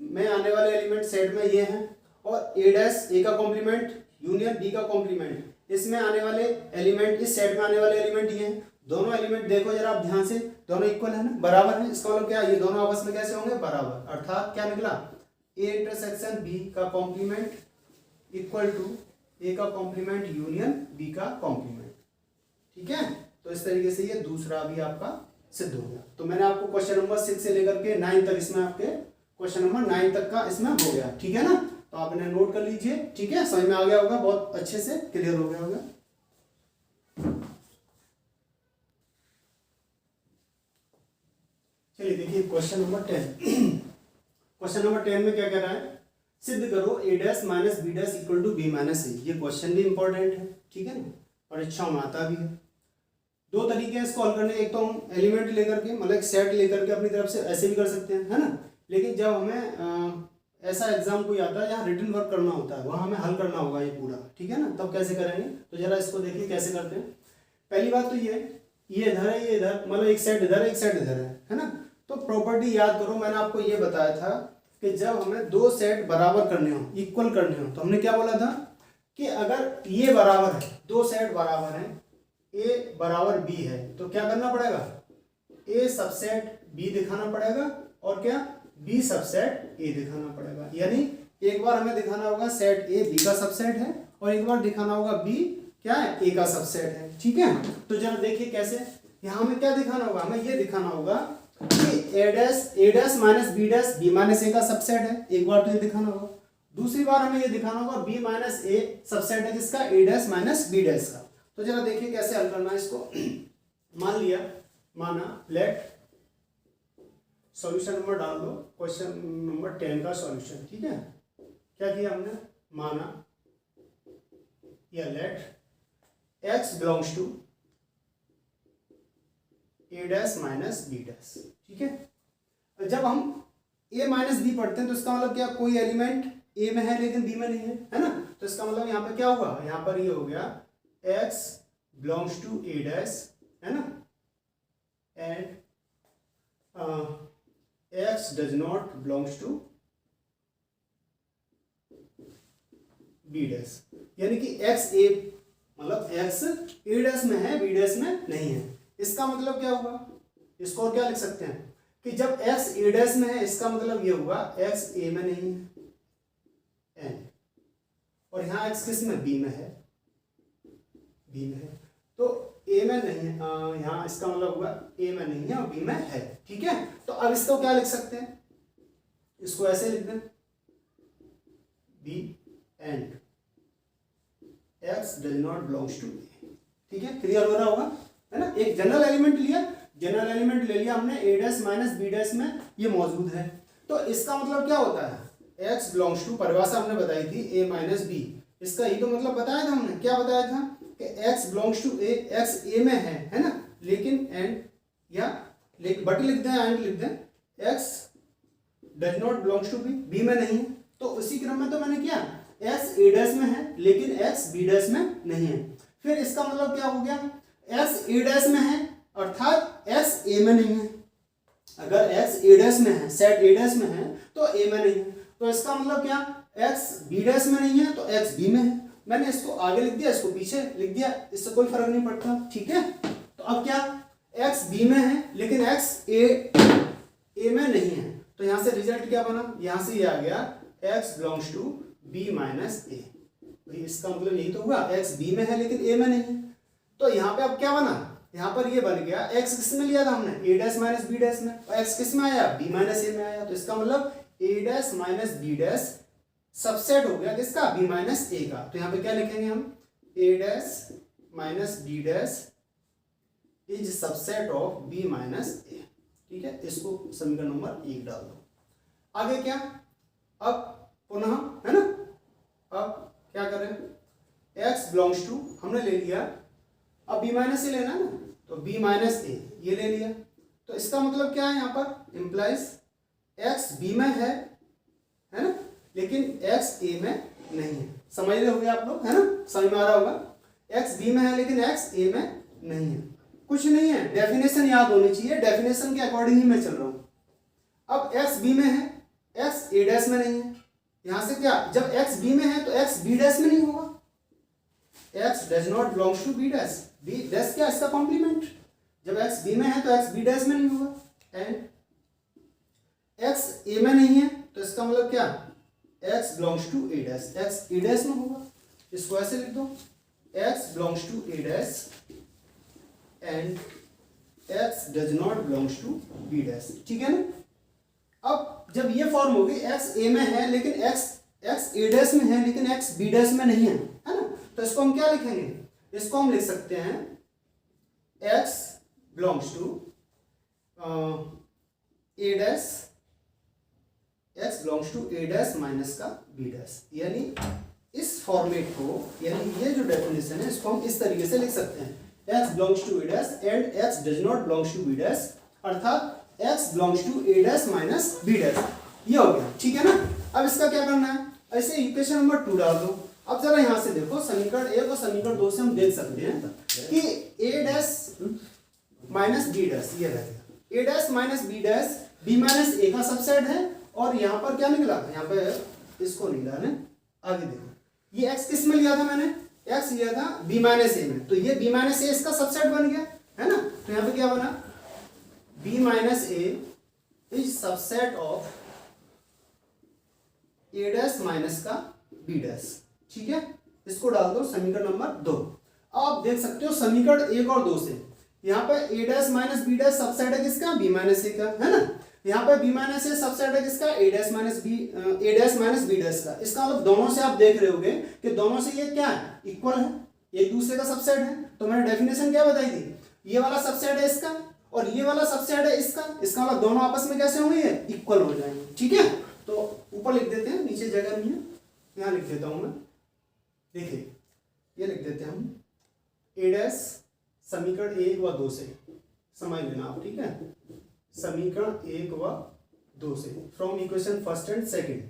में आने वाले एलिमेंट सेट में ये हैं, और ए डैश ए का कॉम्प्लीमेंट यूनियन बी का कॉम्प्लीमेंट इसमें आने वाले एलिमेंट, इस सेट में आने वाले एलिमेंट ये हैं। दोनों एलिमेंट देखो जरा आप ध्यान से, दोनों इक्वल है ना, बराबर है। इसका मतलब क्या? ये दोनों आपस में कैसे होंगे? बराबर। अर्थात क्या निकला? ए इंटरसेक्शन बी का कॉम्प्लीमेंट इक्वल टू ए का कॉम्प्लीमेंट यूनियन बी का कॉम्प्लीमेंट। ठीक है, तो इस तरीके से ये दूसरा भी आपका सिद्ध हो गया। तो मैंने आपको क्वेश्चन नंबर 6 से लेकर के 9 तक, इसमें आपके क्वेश्चन नंबर 9 तक का इसमें हो गया। ठीक है ना, तो आप इन्हें नोट कर लीजिए। ठीक है, समझ में आ गया होगा, बहुत अच्छे से क्लियर हो गया होगा। चलिए देखिए क्वेश्चन नंबर 10। क्वेश्चन नंबर 10 में क्या कह रहा है? सिद्ध करो A dash minus B dash equal to B minus A. ये क्वेश्चन भी इंपॉर्टेंट है, ठीक है ना, परीक्षाओं में आता भी है। 2 तरीके हैं इसको हल करने। एक तो हम एलिमेंट लेकर के, मतलब एक सेट लेकर के अपनी तरफ से ऐसे भी कर सकते हैं, है ना। लेकिन जब हमें ऐसा एग्जाम कोई आता है जहाँ रिटन वर्क करना होता है, वहाँ हमें हल करना होगा ये पूरा, ठीक है ना, तब कैसे करेंगे? तो जरा इसको देखिए कैसे करते हैं। पहली बात तो ये इधर है, ये इधर, मतलब एक सेट इधर है, एक सेट इधर है ना। तो प्रॉपर्टी याद करो, मैंने आपको ये बताया था कि जब हमें दो सेट बराबर करने हो, इक्वल करने हो, तो हमने क्या बोला था कि अगर ये बराबर है, दो सेट बराबर हैं, ए बराबर बी है, तो क्या करना पड़ेगा, ए सबसेट बी दिखाना पड़ेगा और क्या बी सबसेट ए दिखाना पड़ेगा। यानी एक बार हमें दिखाना होगा सेट ए बी का सबसेट है और एक बार दिखाना होगा बी क्या है, ए का सबसेट है। ठीक है, तो जरा देखिए कैसे, यहाँ हमें क्या दिखाना होगा, हमें ये दिखाना होगा कि ए डैश माइनस बी माइनस ए का सबसेट है, एक बार तो ये दिखाना होगा। दूसरी बार हमें ये दिखाना होगा बी माइनस ए सबसेट है किसका, ए डैश माइनस बी डैश का। तो जरा देखिए कैसे हल करना है इसको। मान लिया, माना लेट सॉल्यूशन नंबर डाल दो, क्वेश्चन नंबर 10 का सॉल्यूशन। ठीक है, क्या किया हमने, माना या let x belongs to a dash minus B dash. ठीक है, जब हम a माइनस बी पढ़ते हैं तो इसका मतलब क्या, कोई एलिमेंट a में है लेकिन b में नहीं है ना। तो इसका मतलब यहाँ पे क्या हुआ, यहाँ पर ये हो गया x belongs to a dash, है ना, and x does not belongs to b dash. यानी कि x a मतलब x a डैश में है, b डैश में नहीं है। इसका मतलब क्या हुआ, इसको और क्या लिख सकते हैं कि जब x a डैश में है, इसका मतलब ये हुआ x a में नहीं है, n, और यहाँ x किस में, b में है, b में है, तो a में नहीं है, यहाँ इसका मतलब हुआ a में नहीं है और b में है। ठीक है, तो अब इसको क्या लिख सकते हैं, इसको ऐसे लिख दें, b and x does not belongs to a। ठीक है, क्लियर हो रहा होगा, है ना। एक जनरल एलिमेंट लिया, जनरल एलिमेंट ले लिया हमने, a dash minus B dash में ये मौजूद है, तो इसका मतलब क्या होता है, x बिलोंग्स टू, परिभाषा हमने बताई थी a माइनस बी, इसका ही तो मतलब बताया था हमने, क्या बताया था कि x belongs to a, x a में है ना, लेकिन एंड या बट लिख दें, एंड लिख दें, x does not belongs to b, b में नहीं है। तो उसी क्रम में तो मैंने किया, x a डैश में है लेकिन x b डैश में नहीं है। फिर इसका मतलब क्या हो गया, x a डैश में है अर्थात x a में नहीं है। अगर x a डैश में है, सेट a डैश में है तो a में नहीं है, तो इसका मतलब क्या, x b डैश में नहीं है तो x b में है। मैंने इसको आगे लिख दिया, इसको पीछे लिख दिया, इससे कोई फर्क नहीं पड़ता। ठीक है, तो अब क्या, x b में है लेकिन x a में नहीं है, तो यहाँ से रिजल्ट क्या बना, यहाँ से ये आ गया x belongs to b minus A. इसका मतलब यही तो हुआ, x b में है लेकिन a में नहीं है। तो यहाँ पे अब क्या बना, यहाँ पर ये बन गया, x किस में लिया था हमने, a dash minus b dash में, और x किस में आया, b माइनस a में आया। तो इसका मतलब a dash minus b dash subset हो गया किसका, b माइनस a का। तो यहाँ पे क्या लिखेंगे हम, a dash minus b dash is subset of b minus a। ठीक है, इसको समीकरण नंबर 1 डाल दो। आगे क्या, अब पुनः, है ना, अब क्या करें, x बिलोंग्स टू हमने ले लिया, अब b माइनस ए लेना है ना, तो b माइनस ए ये ले लिया। तो इसका मतलब क्या है, यहाँ पर इम्प्लाइज x b में है ना, लेकिन x a में नहीं है। समझ रहे होंगे आप लोग, है ना, समझ में आ रहा होगा, x b में है लेकिन x a में नहीं है। कुछ नहीं है, डेफिनेशन याद होनी चाहिए, डेफिनेशन के अकॉर्डिंग ही मैं चल रहा हूँ। अब x b में है, x a डैश में नहीं है, यहाँ से क्या, जब x b में है तो x b डैश में नहीं होगा, x does not belongs to b dash, b dash क्या, इसका कॉम्प्लीमेंट, जब x b में है तो x b डैश में नहीं होगा, एंड x a में नहीं है तो इसका मतलब क्या, x belongs to a dash, x a dash में होगा। इसको ऐसे लिख दो, x belongs to a dash and x does not belongs to b dash. ठीक है ना। अब जब ये फॉर्म होगी, x a में है लेकिन x a डैश में है लेकिन x b डैश में नहीं है ना, तो इसको हम क्या लिखेंगे, इसको हम लिख सकते हैं x belongs to a dash, x belongs to a dash minus का b डैश। यानी इस फॉर्मेट को, यानी ये जो डेफिनेशन है इसको हम इस तरीके से लिख सकते हैं, x belongs to a dash and x does not belongs to b dash, अर्थात x belongs to a dash minus b dash. ये हो गया, ठीक है ना। अब इसका क्या करना है, ऐसे इक्वेशन नंबर 2 डाल दो। अब जरा यहाँ से देखो, समीकरण 1 और समीकरण 2 से हम देख सकते हैं कि a dash minus b dash ये रहेगा, a dash minus b dash b minus a का सबसेट है और यहाँ पर क्या निकला, यहाँ पे इसको निकला है, आगे देखो ये x किस में लिया था मैंने, x लिया था b माइनस ए में, तो ये b माइनस ए इसका सबसेट बन गया है ना। तो यहाँ पे क्या बना, b minus A is subset of a dash minus का b डैश, ठीक है। इसको डाल दो समीकरण नंबर 2। आप देख सकते हो समीकरण 1 और 2 से यहाँ पे a dash minus b dash subset है किसका, b माइनस ए का, है ना। यहाँ पे b माइनस ए सबसेट है किसका, a dash minus b dash का। इसका मतलब दोनों से आप देख रहे होगे कि दोनों से ये क्या है, इक्वल है, एक दूसरे का सबसेट है। तो मैंने डेफिनेशन क्या बताई थी, ये वाला सबसेट है इसका और ये वाला सबसेट है इसका, इसका मतलब दोनों आपस में कैसे होंगे, इक्वल हो जाएंगे, ठीक है। तो ऊपर लिख देते हैं, नीचे जगह नहीं है, यहाँ लिख देता हूं मैं, देखिए ये लिख देते हैं हम, a डैश समीकरण 1 व 2 से समझ लेना आप, ठीक है। समीकरण 1 व 2 से from equation first and second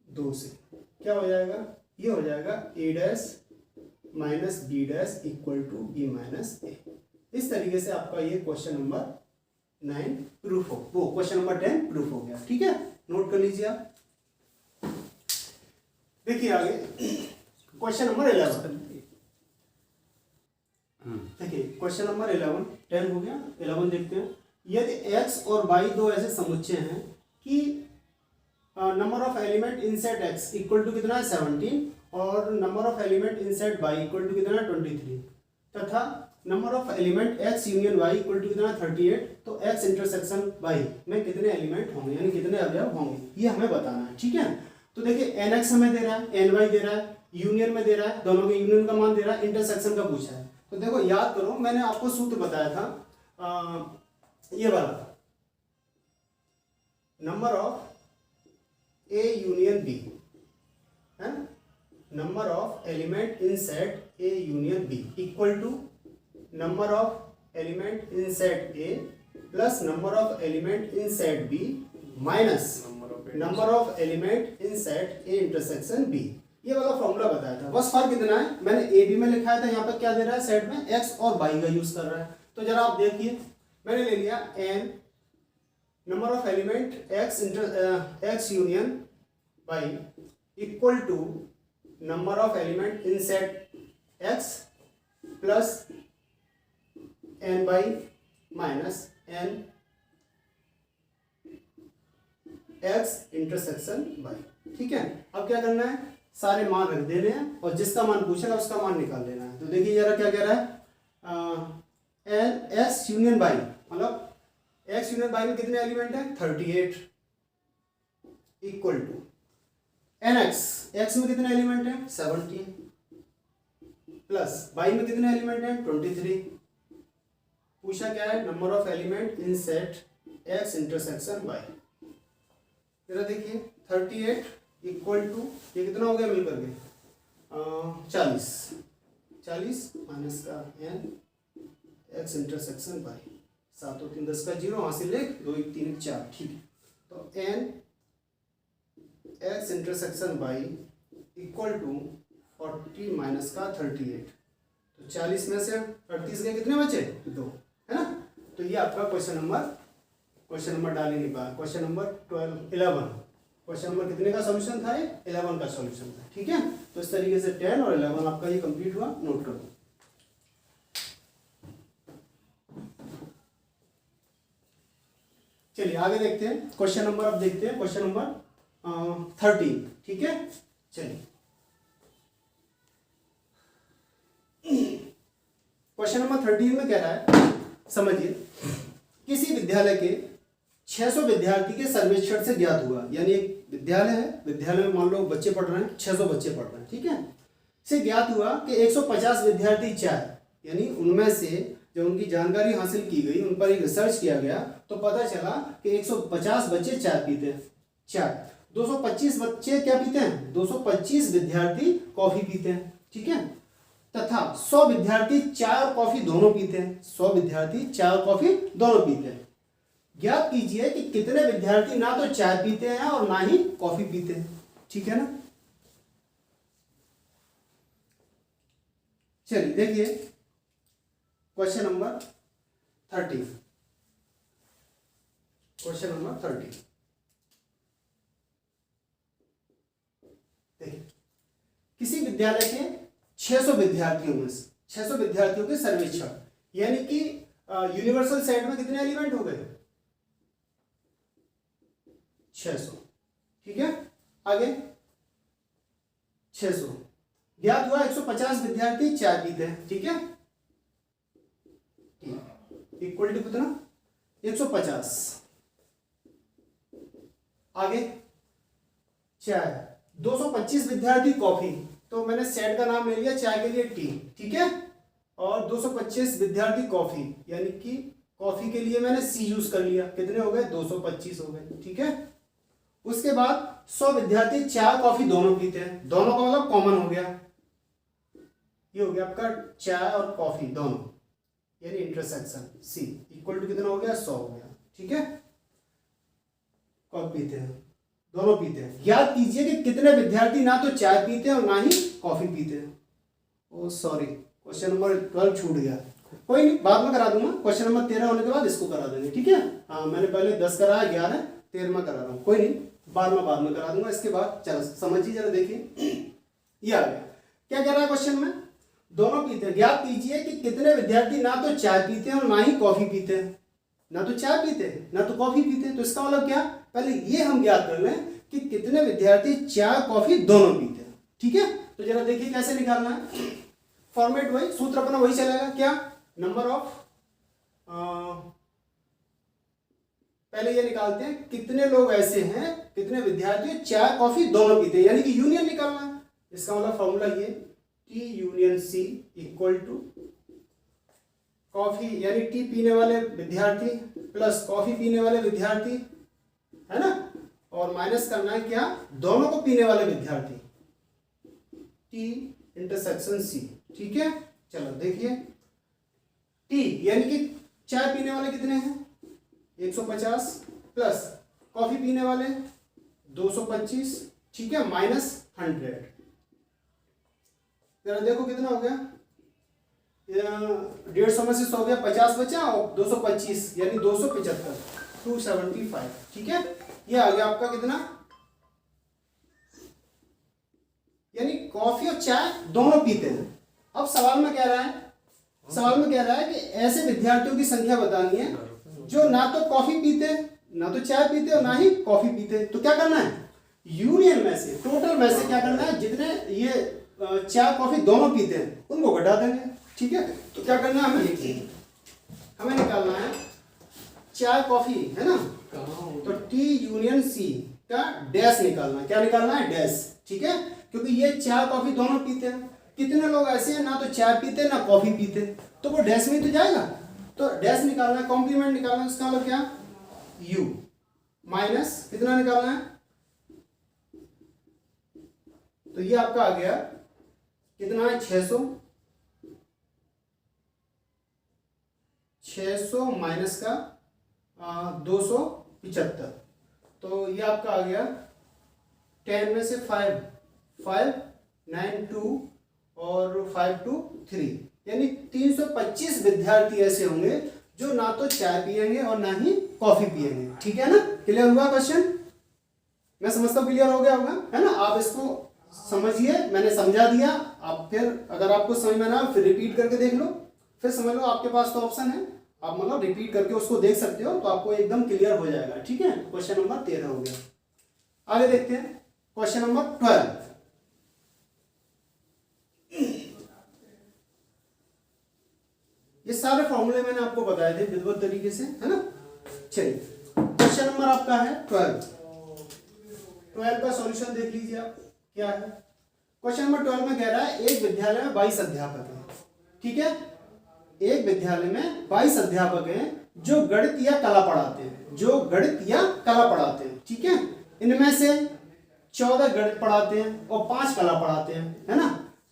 2 से क्या हो जाएगा, ये हो जाएगा a dash minus b dash equal to b minus A. इस तरीके से आपका ये क्वेश्चन नंबर 9 प्रूफ हो, वो क्वेश्चन नंबर 10 प्रूफ हो गया, ठीक है। नोट कर लीजिए आप। देखिए आगे क्वेश्चन नंबर 11, देखिए क्वेश्चन नंबर 11, 10 हो गया, 11 देखते हैं। यदि x और y दो ऐसे समुच्चय हैं कि number of element in set x equal to कितना है 17 और number of element in set y equal to कितना है 23 तथा number of element x union y equal to कितना 38, तो x इंटरसेक्शन y में कितने एलिमेंट होंगे, यानी कितने अवयव होंगे, ये हमें बताना है, ठीक है। तो देखिए nx हमें दे रहा है, ny दे रहा है, यूनियन में दे रहा है, दोनों के यूनियन का मान दे रहा है, इंटरसेक्शन का पूछा है। तो देखो याद करो, मैंने आपको सूत्र बताया था ये वाला, number of a union b है, number of element in set a union b equal to number of element in set a plus number of element in set b minus number of element in set a intersection b। ये वाला formula बताया था, बस फर्क इतना है, मैंने A B में लिखा था, यहाँ पर क्या दे रहा है सेट में x और y का यूज कर रहा है। तो जरा आप देखिए, मैंने ले लिया n number of element x union y equal to number of element in set x plus n y minus n x intersection y, ठीक है। अब क्या करना है, सारे मान रख देने हैं और जिसका मान पूछेगा उसका मान निकाल लेना है। तो देखिए जरा क्या कह रहा है, x यूनियन y, मतलब x यूनियन y में कितने एलिमेंट है 38 इक्वल टू nx, x में कितने एलिमेंट है 17 प्लस y में कितने एलिमेंट है 23। पूछा क्या है, number of element in set x intersection y। जरा देखिए 38 इक्वल टू ये कितना हो गया मिलकर के 40 माइनस का n x इंटरसेक्शन y, 7 और 3 10 का 0, वहां से लिख 2 1 3 4, ठीक है। तो n x intersection y equal to 40 minus का 38, तो 40 में से 38 के कितने बचे 2, है ना। तो ये आपका क्वेश्चन नंबर डाल ही नहीं पाया, क्वेश्चन नंबर 11, क्वेश्चन नंबर कितने का सॉल्यूशन था, 11 का सॉल्यूशन था, ठीक है। तो इस तरीके से 10 और 11 आपका ये कंप्लीट हुआ, नोट करो। चलिए आगे देखते हैं क्वेश्चन नंबर, अब देखते हैं क्वेश्चन नंबर 13, ठीक है। चलिए क्वेश्चन नंबर 13 में कह रहा है, समझिए, किसी विद्यालय के 600 विद्यार्थी के सर्वेक्षण से ज्ञात हुआ, यानी एक विद्यालय है, विद्यालय में मान लो बच्चे पढ़ रहे हैं, 600 बच्चे पढ़ रहे हैं, ठीक है, से ज्ञात हुआ कि 150 विद्यार्थी चाय, यानी उनमें से जब उनकी जानकारी हासिल की गई, उन पर एक रिसर्च किया गया, तो पता चला कि 150 बच्चे चाय पीते हैं, चाय 225 बच्चे क्या पीते हैं, 225 विद्यार्थी कॉफी पीते हैं, ठीक है, तथा 100 विद्यार्थी चाय और कॉफी दोनों पीते हैं, 100 विद्यार्थी चाय और कॉफी दोनों पीते हैं। ज्ञात कीजिए कि कितने विद्यार्थी ना तो चाय पीते हैं और ना ही कॉफी पीते हैं, ठीक है ना। चलिए देखिए क्वेश्चन नंबर 30, क्वेश्चन नंबर 30 विद्यालय के 600 विद्यार्थियों में 600 विद्यार्थियों के सर्वेक्षण, यानी कि यूनिवर्सल सेट में कितने एलिमेंट हो गए? 600। ठीक है, आगे 600 ज्ञात हुआ 150 विद्यार्थी चाय पीते हैं। ठीक है, इक्वल टू कितना? 150। आगे चाय 225 विद्यार्थी कॉफी, तो मैंने सेट का नाम ले लिया चाय के लिए टी। ठीक है, और 225 विद्यार्थी कॉफी, यानी कि कॉफी के लिए मैंने सी यूज कर लिया। कितने हो गए? 225 हो गए। ठीक है, उसके बाद 100 विद्यार्थी चाय कॉफी दोनों पीते हैं। दोनों का मतलब कॉमन हो गया, ये हो गया आपका चाय और कॉफी दोनों, यानी इंटरसेक्शन सी इक्वल टू कितना हो गया? 100 हो गया। ठीक है, कॉफी पीते हैं, दोनों पीते हैं। याद कीजिए कि कितने विद्यार्थी ना तो चाय पीते हैं और ना ही कॉफी पीते हैं। ओ सॉरी, क्वेश्चन नंबर 12 छूट गया। कोई नहीं, बाद में करा दूंगा। क्वेश्चन नंबर 13 होने के बाद इसको करा देंगे। ठीक है, हाँ मैंने पहले 10 कराया, 11 13 करा रहा हूँ। कोई नहीं, बाद में करा दूंगा। इसके बाद चलो समझिए जरा, देखिए ये आ गया। क्या कह रहा है क्वेश्चन में? दोनों पीते हैं। ज्ञात कीजिए कि कितने विद्यार्थी ना तो चाय पीते हैं और ना ही कॉफी पीते हैं। ना तो चाय पीते हैं ना तो कॉफी पीते हैं, तो इसका मतलब क्या? पहले ये हम ज्ञात कर लें कि कितने विद्यार्थी चाय कॉफी दोनों पीते हैं। ठीक है, तो जरा देखिए कैसे निकालना है। फॉर्मेट वही, सूत्र अपना वही चलेगा। क्या? नंबर ऑफ, पहले ये निकालते हैं कितने लोग ऐसे हैं, कितने विद्यार्थी चाय कॉफी दोनों पीते हैं, यानी कि यूनियन निकालना है। इसका मतलब फॉर्मूला ये T union C equal to coffee, यानी टी पीने वाले विद्यार्थी प्लस कॉफी पीने वाले विद्यार्थी, है ना, और माइनस करना है क्या? दोनों को पीने वाले विद्यार्थी, टी इंटरसेक्शन सी। ठीक है, चलो देखिए टी यानी कि चाय पीने वाले कितने हैं? 150 प्लस कॉफी पीने वाले 225। ठीक है, माइनस 100। जरा देखो कितना हो गया? 150 में से 100 गया, 50 बचा और 225 यानी 275, 275। ठीक है, ये आ गया आपका कितना? यानी कॉफी और चाय दोनों पीते हैं। अब सवाल में कह रहा है, कि ऐसे विद्यार्थियों की संख्या बतानी है जो ना तो कॉफी पीते, ना तो चाय पीते और ना ही कॉफी पीते। तो क्या करना है? यूनियन में से, टोटल में से क्या करना है? जितने ये चाय कॉफी दोनों पीते हैं उनको घटा देंगे। ठीक है, तो क्या करना है हमें निकालना है चाय कॉफी, है ना, तो टी यूनियन सी का डैश निकालना है। क्या निकालना है? डैश। ठीक है, क्योंकि ये चाय कॉफी दोनों पीते हैं। कितने लोग ऐसे हैं ना तो चाय पीते ना कॉफी पीते, तो वो डैश में तो जाएगा। तो डैश निकालना है, कॉम्प्लीमेंट निकालना है। उसका मतलब क्या? यू माइनस कितना निकालना है? तो ये आपका आ गया कितना है? 600 माइनस का 275, तो ये आपका आ गया 10 में से 5 9 2 और 5 2 3, यानी 325 विद्यार्थी ऐसे होंगे जो ना तो चाय पिएंगे और ना ही कॉफी पिएंगे। ठीक है ना? क्लियर हुआ क्वेश्चन? मैं समझता हूँ क्लियर हो गया होगा, है ना? आप इसको समझिए, मैंने समझा दिया। आप फिर अगर आपको समझ में ना फिर रिपीट करके देख लो, फिर समझ लो। आपके पास तो ऑप्शन है, आप मतलब रिपीट करके उसको देख सकते हो, तो आपको एकदम क्लियर हो जाएगा। ठीक है, क्वेश्चन नंबर 13 हो गया। आगे देखते हैं क्वेश्चन नंबर 12। ये सारे फॉर्मूले मैंने आपको बताए थे विधिवत तरीके से, है ना। चलिए क्वेश्चन नंबर आपका है 12 का सॉल्यूशन देख लीजिए आप क्या है। क्वेश्चन नंबर 12 में कह रहा है एक विद्यालय में 22 अध्यापक हैं। ठीक है, एक विद्यालय में 22 अध्यापक हैं जो गणित या कला पढ़ाते हैं। ठीक है, इनमें से 14 गणित पढ़ाते हैं और 5 कला पढ़ाते हैं, है ना।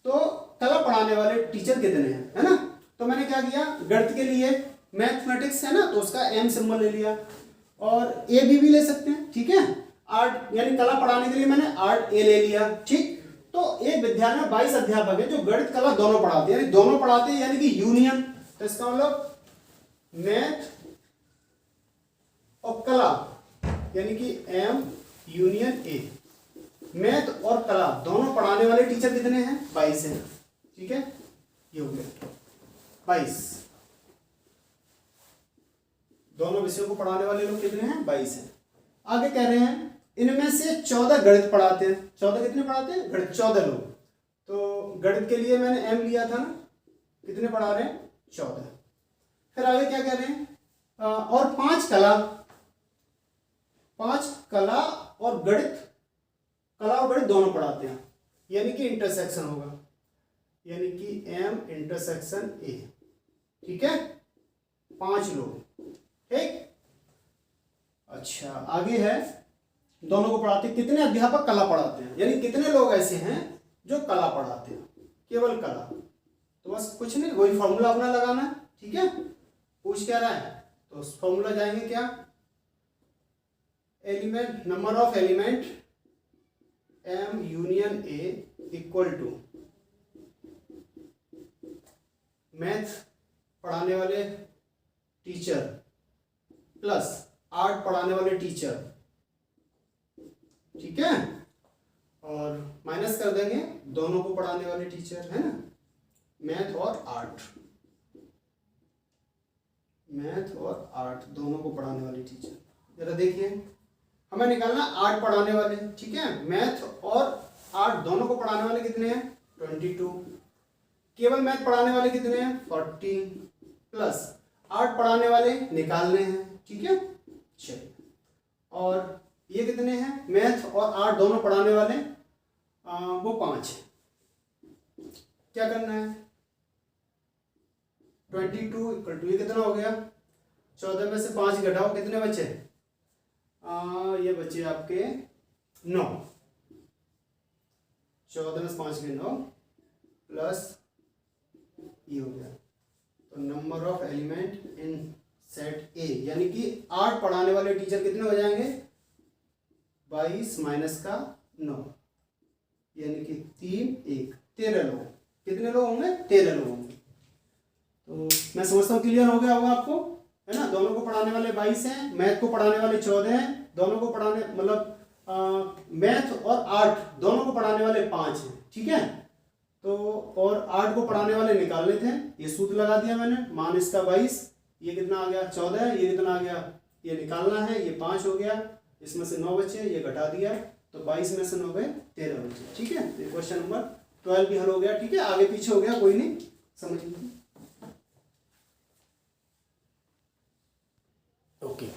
तो कला पढ़ाने वाले टीचर कितने हैं, है ना। तो मैंने क्या किया, गणित के लिए मैथमेटिक्स है ना, तो उसका एम सिंबल ले लिया, और ए भी ले सकते हैं। ठीक है, आर्ट यानी कला पढ़ाने के लिए मैंने आर्ट ए ले लिया। ठीक, तो एक विद्यालय में 22 अध्यापक है जो गणित कला दोनों पढ़ाते हैं, यानी कि यूनियन। तो इसका मतलब मैथ और कला यानी कि एम यूनियन ए। मैथ और कला दोनों पढ़ाने वाले टीचर कितने हैं? 22 हैं। ठीक है, ये हो गया 22। दोनों विषयों को पढ़ाने वाले लोग कितने हैं? 22 हैं। आगे कह रहे हैं इनमें से 14 गणित पढ़ाते हैं। 14 कितने पढ़ाते हैं? गणित 14 लोग। तो गणित के लिए मैंने m लिया था ना, कितने पढ़ा रहे हैं? 14। फिर आगे क्या कह रहे हैं? और 5 कला, 5 कला और गणित, कला और गणित दोनों पढ़ाते हैं, यानी कि इंटरसेक्शन होगा, यानी कि m इंटरसेक्शन a। ठीक है, 5 लोग। ठीक, अच्छा आगे है दोनों को पढ़ाते हैं। कितने अध्यापक कला पढ़ाते हैं, यानी कितने लोग ऐसे हैं जो कला पढ़ाते हैं? केवल कला। तो बस कुछ नहीं, वही फॉर्मूला अपना लगाना है। ठीक है, पूछ क्या रहा है तो उस फॉर्मूला जाएंगे क्या? Element, number of element m union a equal to math पढ़ाने वाले टीचर प्लस आर्ट पढ़ाने वाले टीचर। ठीक है, और माइनस कर देंगे दोनों को पढ़ाने वाले टीचर, है ना, मैथ और आर्ट, मैथ और आर्ट दोनों को पढ़ाने वाले टीचर। जरा देखिए, हमें निकालना आर्ट पढ़ाने वाले। ठीक है, मैथ और आर्ट दोनों को पढ़ाने वाले कितने हैं? 22। केवल मैथ पढ़ाने वाले कितने हैं? 40 प्लस आर्ट पढ़ाने वाले निकालने हैं। ठीक है, चलिए, और ये कितने हैं? मैथ और आर्ट दोनों पढ़ाने वाले वो 5 है। क्या करना है? 22 इक्वल टू, ये कितना हो गया? 14 में से 5 घटाओ, कितने बचे? ये बचे आपके 9। 14 में से 5 के 9 प्लस ये हो गया। तो number of element in set ए, यानी कि 8 पढ़ाने वाले टीचर कितने हो जाएंगे? 22 माइनस का 9, यानी कि 3 1 13 लोग। कितने लोग होंगे? 13 लोग होंगे। तो मैं समझता हूँ क्लियर हो गया होगा आपको, है ना। दोनों को पढ़ाने वाले 22 हैं, मैथ को पढ़ाने वाले 14 हैं, दोनों को पढ़ाने मतलब मैथ और आर्ट दोनों को पढ़ाने वाले 5 हैं। ठीक है, तो और आर्ट को पढ़ाने वाले निकालने थे, ये सूत्र लगा दिया मैंने, मान इसका 22, ये कितना आ गया? 14, ये कितना आ गया? ये निकालना है, ये 5 हो गया, इसमें से 9 बचे, ये घटा दिया, तो 22 में से 9 गए 13 बचे। ठीक है, तो क्वेश्चन नंबर 12 भी हल हो गया। ठीक है, आगे पीछे हो गया, कोई नहीं, समझ लीजिए। ओके,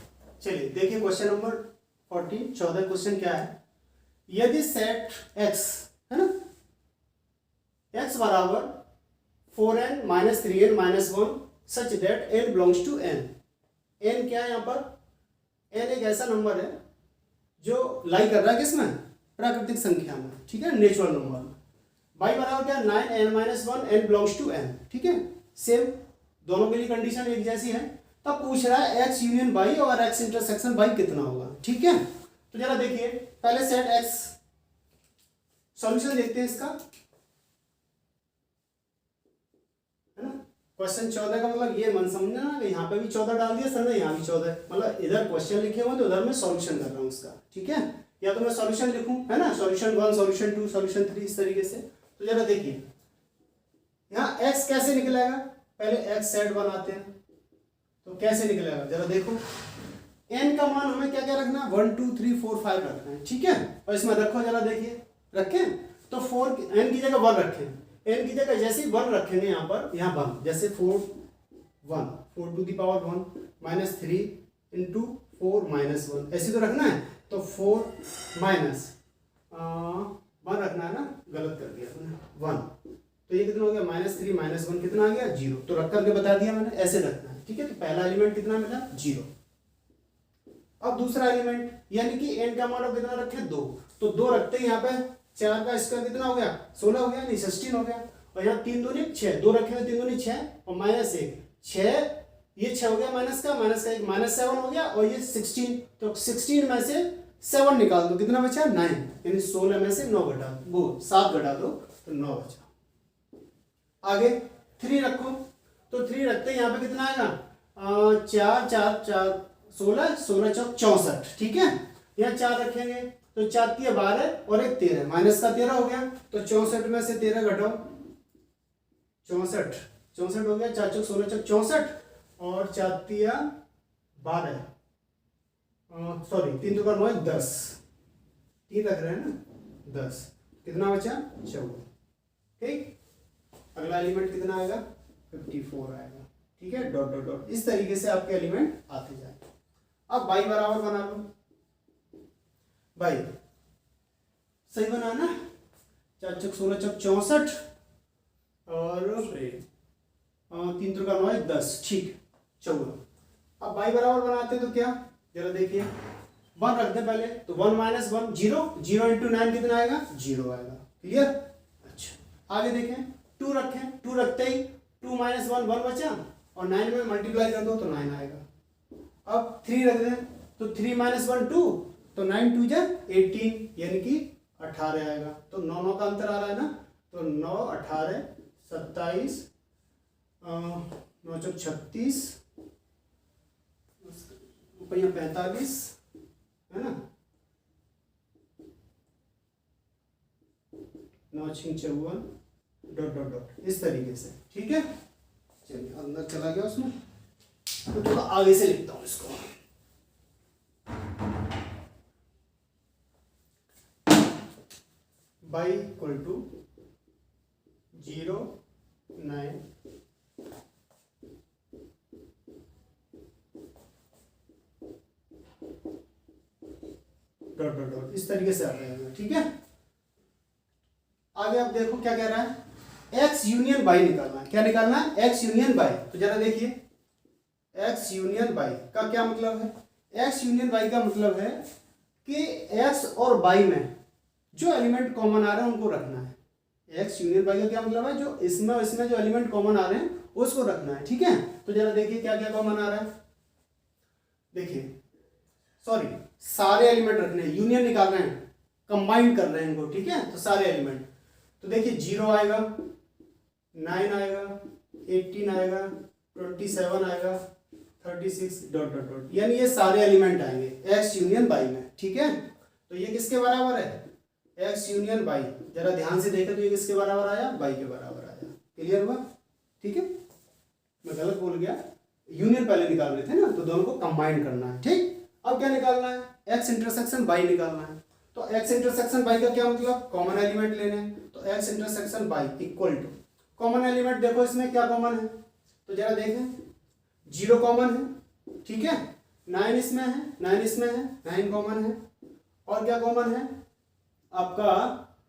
चलिए देखिए क्वेश्चन नंबर 14 क्वेश्चन क्या है? यदि सेट x है ना, x बराबर 4n minus 3n minus 1 such that n belongs to n। n क्या है यहाँ पर? n एक ऐसा नंबर है जो लाई कर रहा है किसमें? प्राकृतिक संख्या में। ठीक है, नेचुरल नंबर में। y बराबर क्या? 9n minus 1 n belongs to n। ठीक है, सेम, दोनों के लिए कंडीशन एक जैसी है। तब पूछ रहा है x यूनियन y और x इंटरसेक्शन y कितना होगा। ठीक है, तो जरा देखिए, पहले सेट x, सॉल्यूशन देखते हैं इसका, है ना। क्वेश्चन 14 का मतलब ये मन समझना, यहाँ पे भी 14 डाल दिया सर ने, यहाँ भी 14, मतलब इधर क्वेश्चन लिखे हुए तो उधर मैं सॉल्यूशन कर रहा हूँ उसका। ठीक है, या तो मैं सॉल्यूशन लिखूं, है ना, सॉल्यूशन 1, सॉल्यूशन 2, सॉल्यूशन 3, इस तरीके से। तो जरा देखिए यहाँ x कैसे निकलेगा, पहले x सेट बनाते हैं, तो कैसे निकलेगा जरा देखो। n का मान हमें क्या क्या रखना है? 1 2 3 4 5 रखना है। ठीक है, और इसमें रखो, जरा देखिए, रखें तो 4 n की जगह 1 रखें, n की जगह जैसे ही 1 रखेंगे यहाँ पर, यहाँ 1, जैसे 4 to the power 1 minus 3 into 4 minus 1, ऐसे तो रखना है। तो 4 माइनस 1 रखना है ना, गलत कर दिया 1, तो ये कितना हो गया? माइनस 3 माइनस 1 कितना आ गया? 0। तो रख करके बता दिया मैंने, ऐसे रखना है। ठीक है, तो पहला एलिमेंट कितना मिला? 0। अब दूसरा एलिमेंट, यानी कि n का मान कितना रखे? 2, तो 2 रखते हैं यहाँ पे, 4 का स्क्वायर कितना हो गया? 16 हो गया, नहीं 16 हो गया, और यहाँ 3 दूनी 6, 2 रखे हैं 3 दूनी 6 और माइनस 1 6, ये 6 हो गया माइनस का 1 माइनस 7 हो गया, और ये 16, तो 16 में से 7 निकाल दो, कितना बचा? 9, यानी 16 में से 9 घटा दो, वो 7 घटा दो तो 9 बचा। आगे 3 रखो, तो 3 रखते हैं, यहाँ पे कितना आएगा? 4 4 4 16 16 चौक 64। ठीक है, यहाँ 4 रखेंगे तो 4 तिया 12 और 1 13, माइनस का 13 हो गया। तो 64 में से 13 घटाओ, 64, 64 हो गया। 4 चौक 16 चौक 64 और 4 तिया 12, सॉरी 3 2 9 10, 3 रख रहे हैं ना 10, कितना बचा 14। ठीक, अगला एलिमेंट कितना आएगा 54 आएगा। ठीक है, डॉट डॉट डॉट, इस तरीके से आपके एलिमेंट आते जाए। अब बाई बराबर बना लो, बाई सही बना ना, 4 चौक 16 चौक 64 और 3 3 9 10, ठीक 14। अब बाई बराबर बनाते तो क्या, जरा देखिए 1 रख दे पहले, तो 1 माइनस 1 0, 0 इंटू 9 कितना आएगा 0 आएगा। क्लियर, अच्छा आगे देखें 2 रखें, 2 रखते ही 2 माइनस 1 1 बचा और 9 में मल्टीप्लाई कर दो तो 9 आएगा। अब 3 रख दें, तो 3 माइनस 1 2, तो 9 2 जा 18 यानी कि 18 आएगा। तो 9 9 का अंतर आ रहा है ना, तो 9 18 27 9 चौक 36 45 है ना, 9 6 54 डॉट डॉट डॉट, इस तरीके से। ठीक है, चलिए अंदर चला गया उसमें, तो थोड़ा आगे से लिखता हूं इसको। Y equal to 0 9 dot dot dot, इस तरीके से आ जाएगा। ठीक है, आगे आप देखो क्या कह रहा है, एक्स यूनियन बाई निकालना है। क्या निकालना है, एक्स यूनियन बाई। तो जरा देखिए एक्स यूनियन बाई का क्या मतलब है, एक्स यूनियन बाई का मतलब है कि एक्स और बाई में जो एलिमेंट कॉमन आ रहे हैं उनको रखना है। एक्स यूनियन बाई का क्या मतलब है, जो इसमें इसमें जो एलिमेंट कॉमन आ रहे हैं उसको रखना है। ठीक है, तो जरा देखिए क्या क्या कॉमन आ रहा है, देखिए सॉरी सारे एलिमेंट रखने हैं, यूनियन निकाल रहे हैं, कंबाइन कर रहे हैं इनको। ठीक है, तो सारे एलिमेंट, तो देखिए 0 आएगा, 9 आएगा, 18 आएगा, 27 आएगा, 36 डॉट डॉट डॉट, यानी ये सारे एलिमेंट आएंगे एक्स यूनियन बाई में। ठीक है, तो ये किसके बराबर है, एक्स यूनियन बाई। जरा ध्यान से देखें तो ये किसके बराबर आया, बाई के बराबर आया। क्लियर हुआ, ठीक है, मैं गलत बोल गया, यूनियन पहले निकाल रहे थे ना, तो दोनों को कंबाइन करना है। ठीक, अब क्या निकालना है, एक्स इंटरसेक्शन बाई निकालना है। तो एक्स इंटरसेक्शन बाई का क्या मतलब, कॉमन एलिमेंट लेने हैं। तो x intersection y equal to common element, देखो इसमें क्या कॉमन है, तो जरा देखें 0 कॉमन है। ठीक है, 9 इसमें है, 9 इसमें है, 9 कॉमन है, और क्या कॉमन है आपका,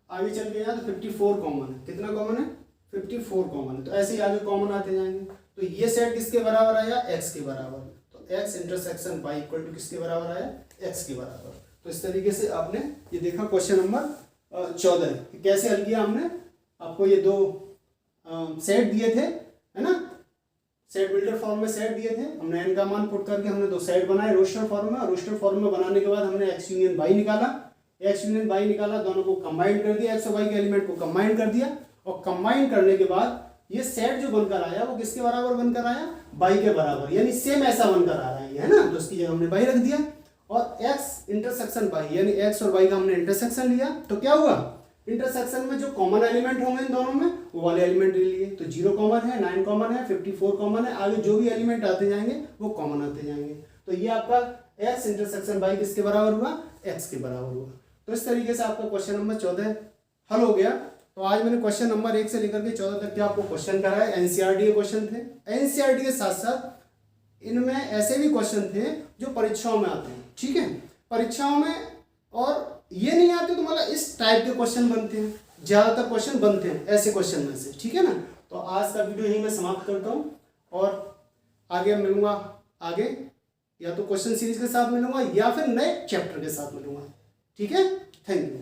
आगे चल के यहाँ तो 54 कॉमन है। कितना कॉमन है, 54 कॉमन है। तो ऐसे ही आगे कॉमन आते जाएंगे। तो ये सेट किसके बराबर आया, एक्स के बराबर। तो x intersection y equal to किसके बराबर आया, एक्स के बराबर। तो इस तरीके से आपने ये देखा क्वेश्चन नंबर 14 कैसे हल किया हमने। आपको ये दो सेट दिए थे, है ना, सेट बिल्डर फॉर्म में सेट दिए थे, हमने एन का मान पुट करके हमने दो सेट बनाए रोस्टर फॉर्म में। रोस्टर फॉर्म में बनाने के बाद हमने एक्स यूनियन बाई निकाला, एक्स यूनियन बाई निकाला, दोनों को कंबाइन कर दिया, एक्स और वाई के एलिमेंट को कंबाइन कर दिया, और कंबाइन करने के बाद ये सेट जो बनकर आया वो किसके बराबर बनकर आया, बाई के बराबर, यानी सेम ऐसा बनकर आ रहा है ना। तो उसकी जगह हमने बाई रख दिया, और एक्स इंटरसेक्शन बाई यानी एक्स और बाई का हमने इंटरसेक्शन लिया। तो क्या हुआ, इंटरसेक्शन में जो कॉमन एलिमेंट होंगे इन दोनों में वो वाले एलिमेंट ले लिए। तो 0 कॉमन है, 9 कॉमन है, 54 कॉमन है, आगे जो भी एलिमेंट आते जाएंगे वो कॉमन आते जाएंगे। तो ये आपका एक्स इंटरसेक्शन बाई किसके बराबर हुआ, एक्स के बराबर हुआ। तो इस तरीके से आपका क्वेश्चन नंबर 14 हल हो गया। तो आज मैंने क्वेश्चन नंबर 1 से लेकर के 14 तक के आपको क्वेश्चन कराए, एनसीईआरटी के क्वेश्चन थे। एनसीईआरटी के साथ साथ इनमें ऐसे भी क्वेश्चन थे जो परीक्षाओं में आते हैं। ठीक है, परीक्षाओं में और ये नहीं आते तो मतलब इस टाइप के क्वेश्चन बनते हैं, ज्यादातर क्वेश्चन बनते हैं ऐसे क्वेश्चन में से। ठीक है ना, तो आज का वीडियो यही मैं समाप्त करता हूँ, और आगे मिलूंगा, आगे या तो क्वेश्चन सीरीज के साथ मिलूंगा या फिर नए चैप्टर के साथ मिलूंगा। ठीक है, थैंक यू।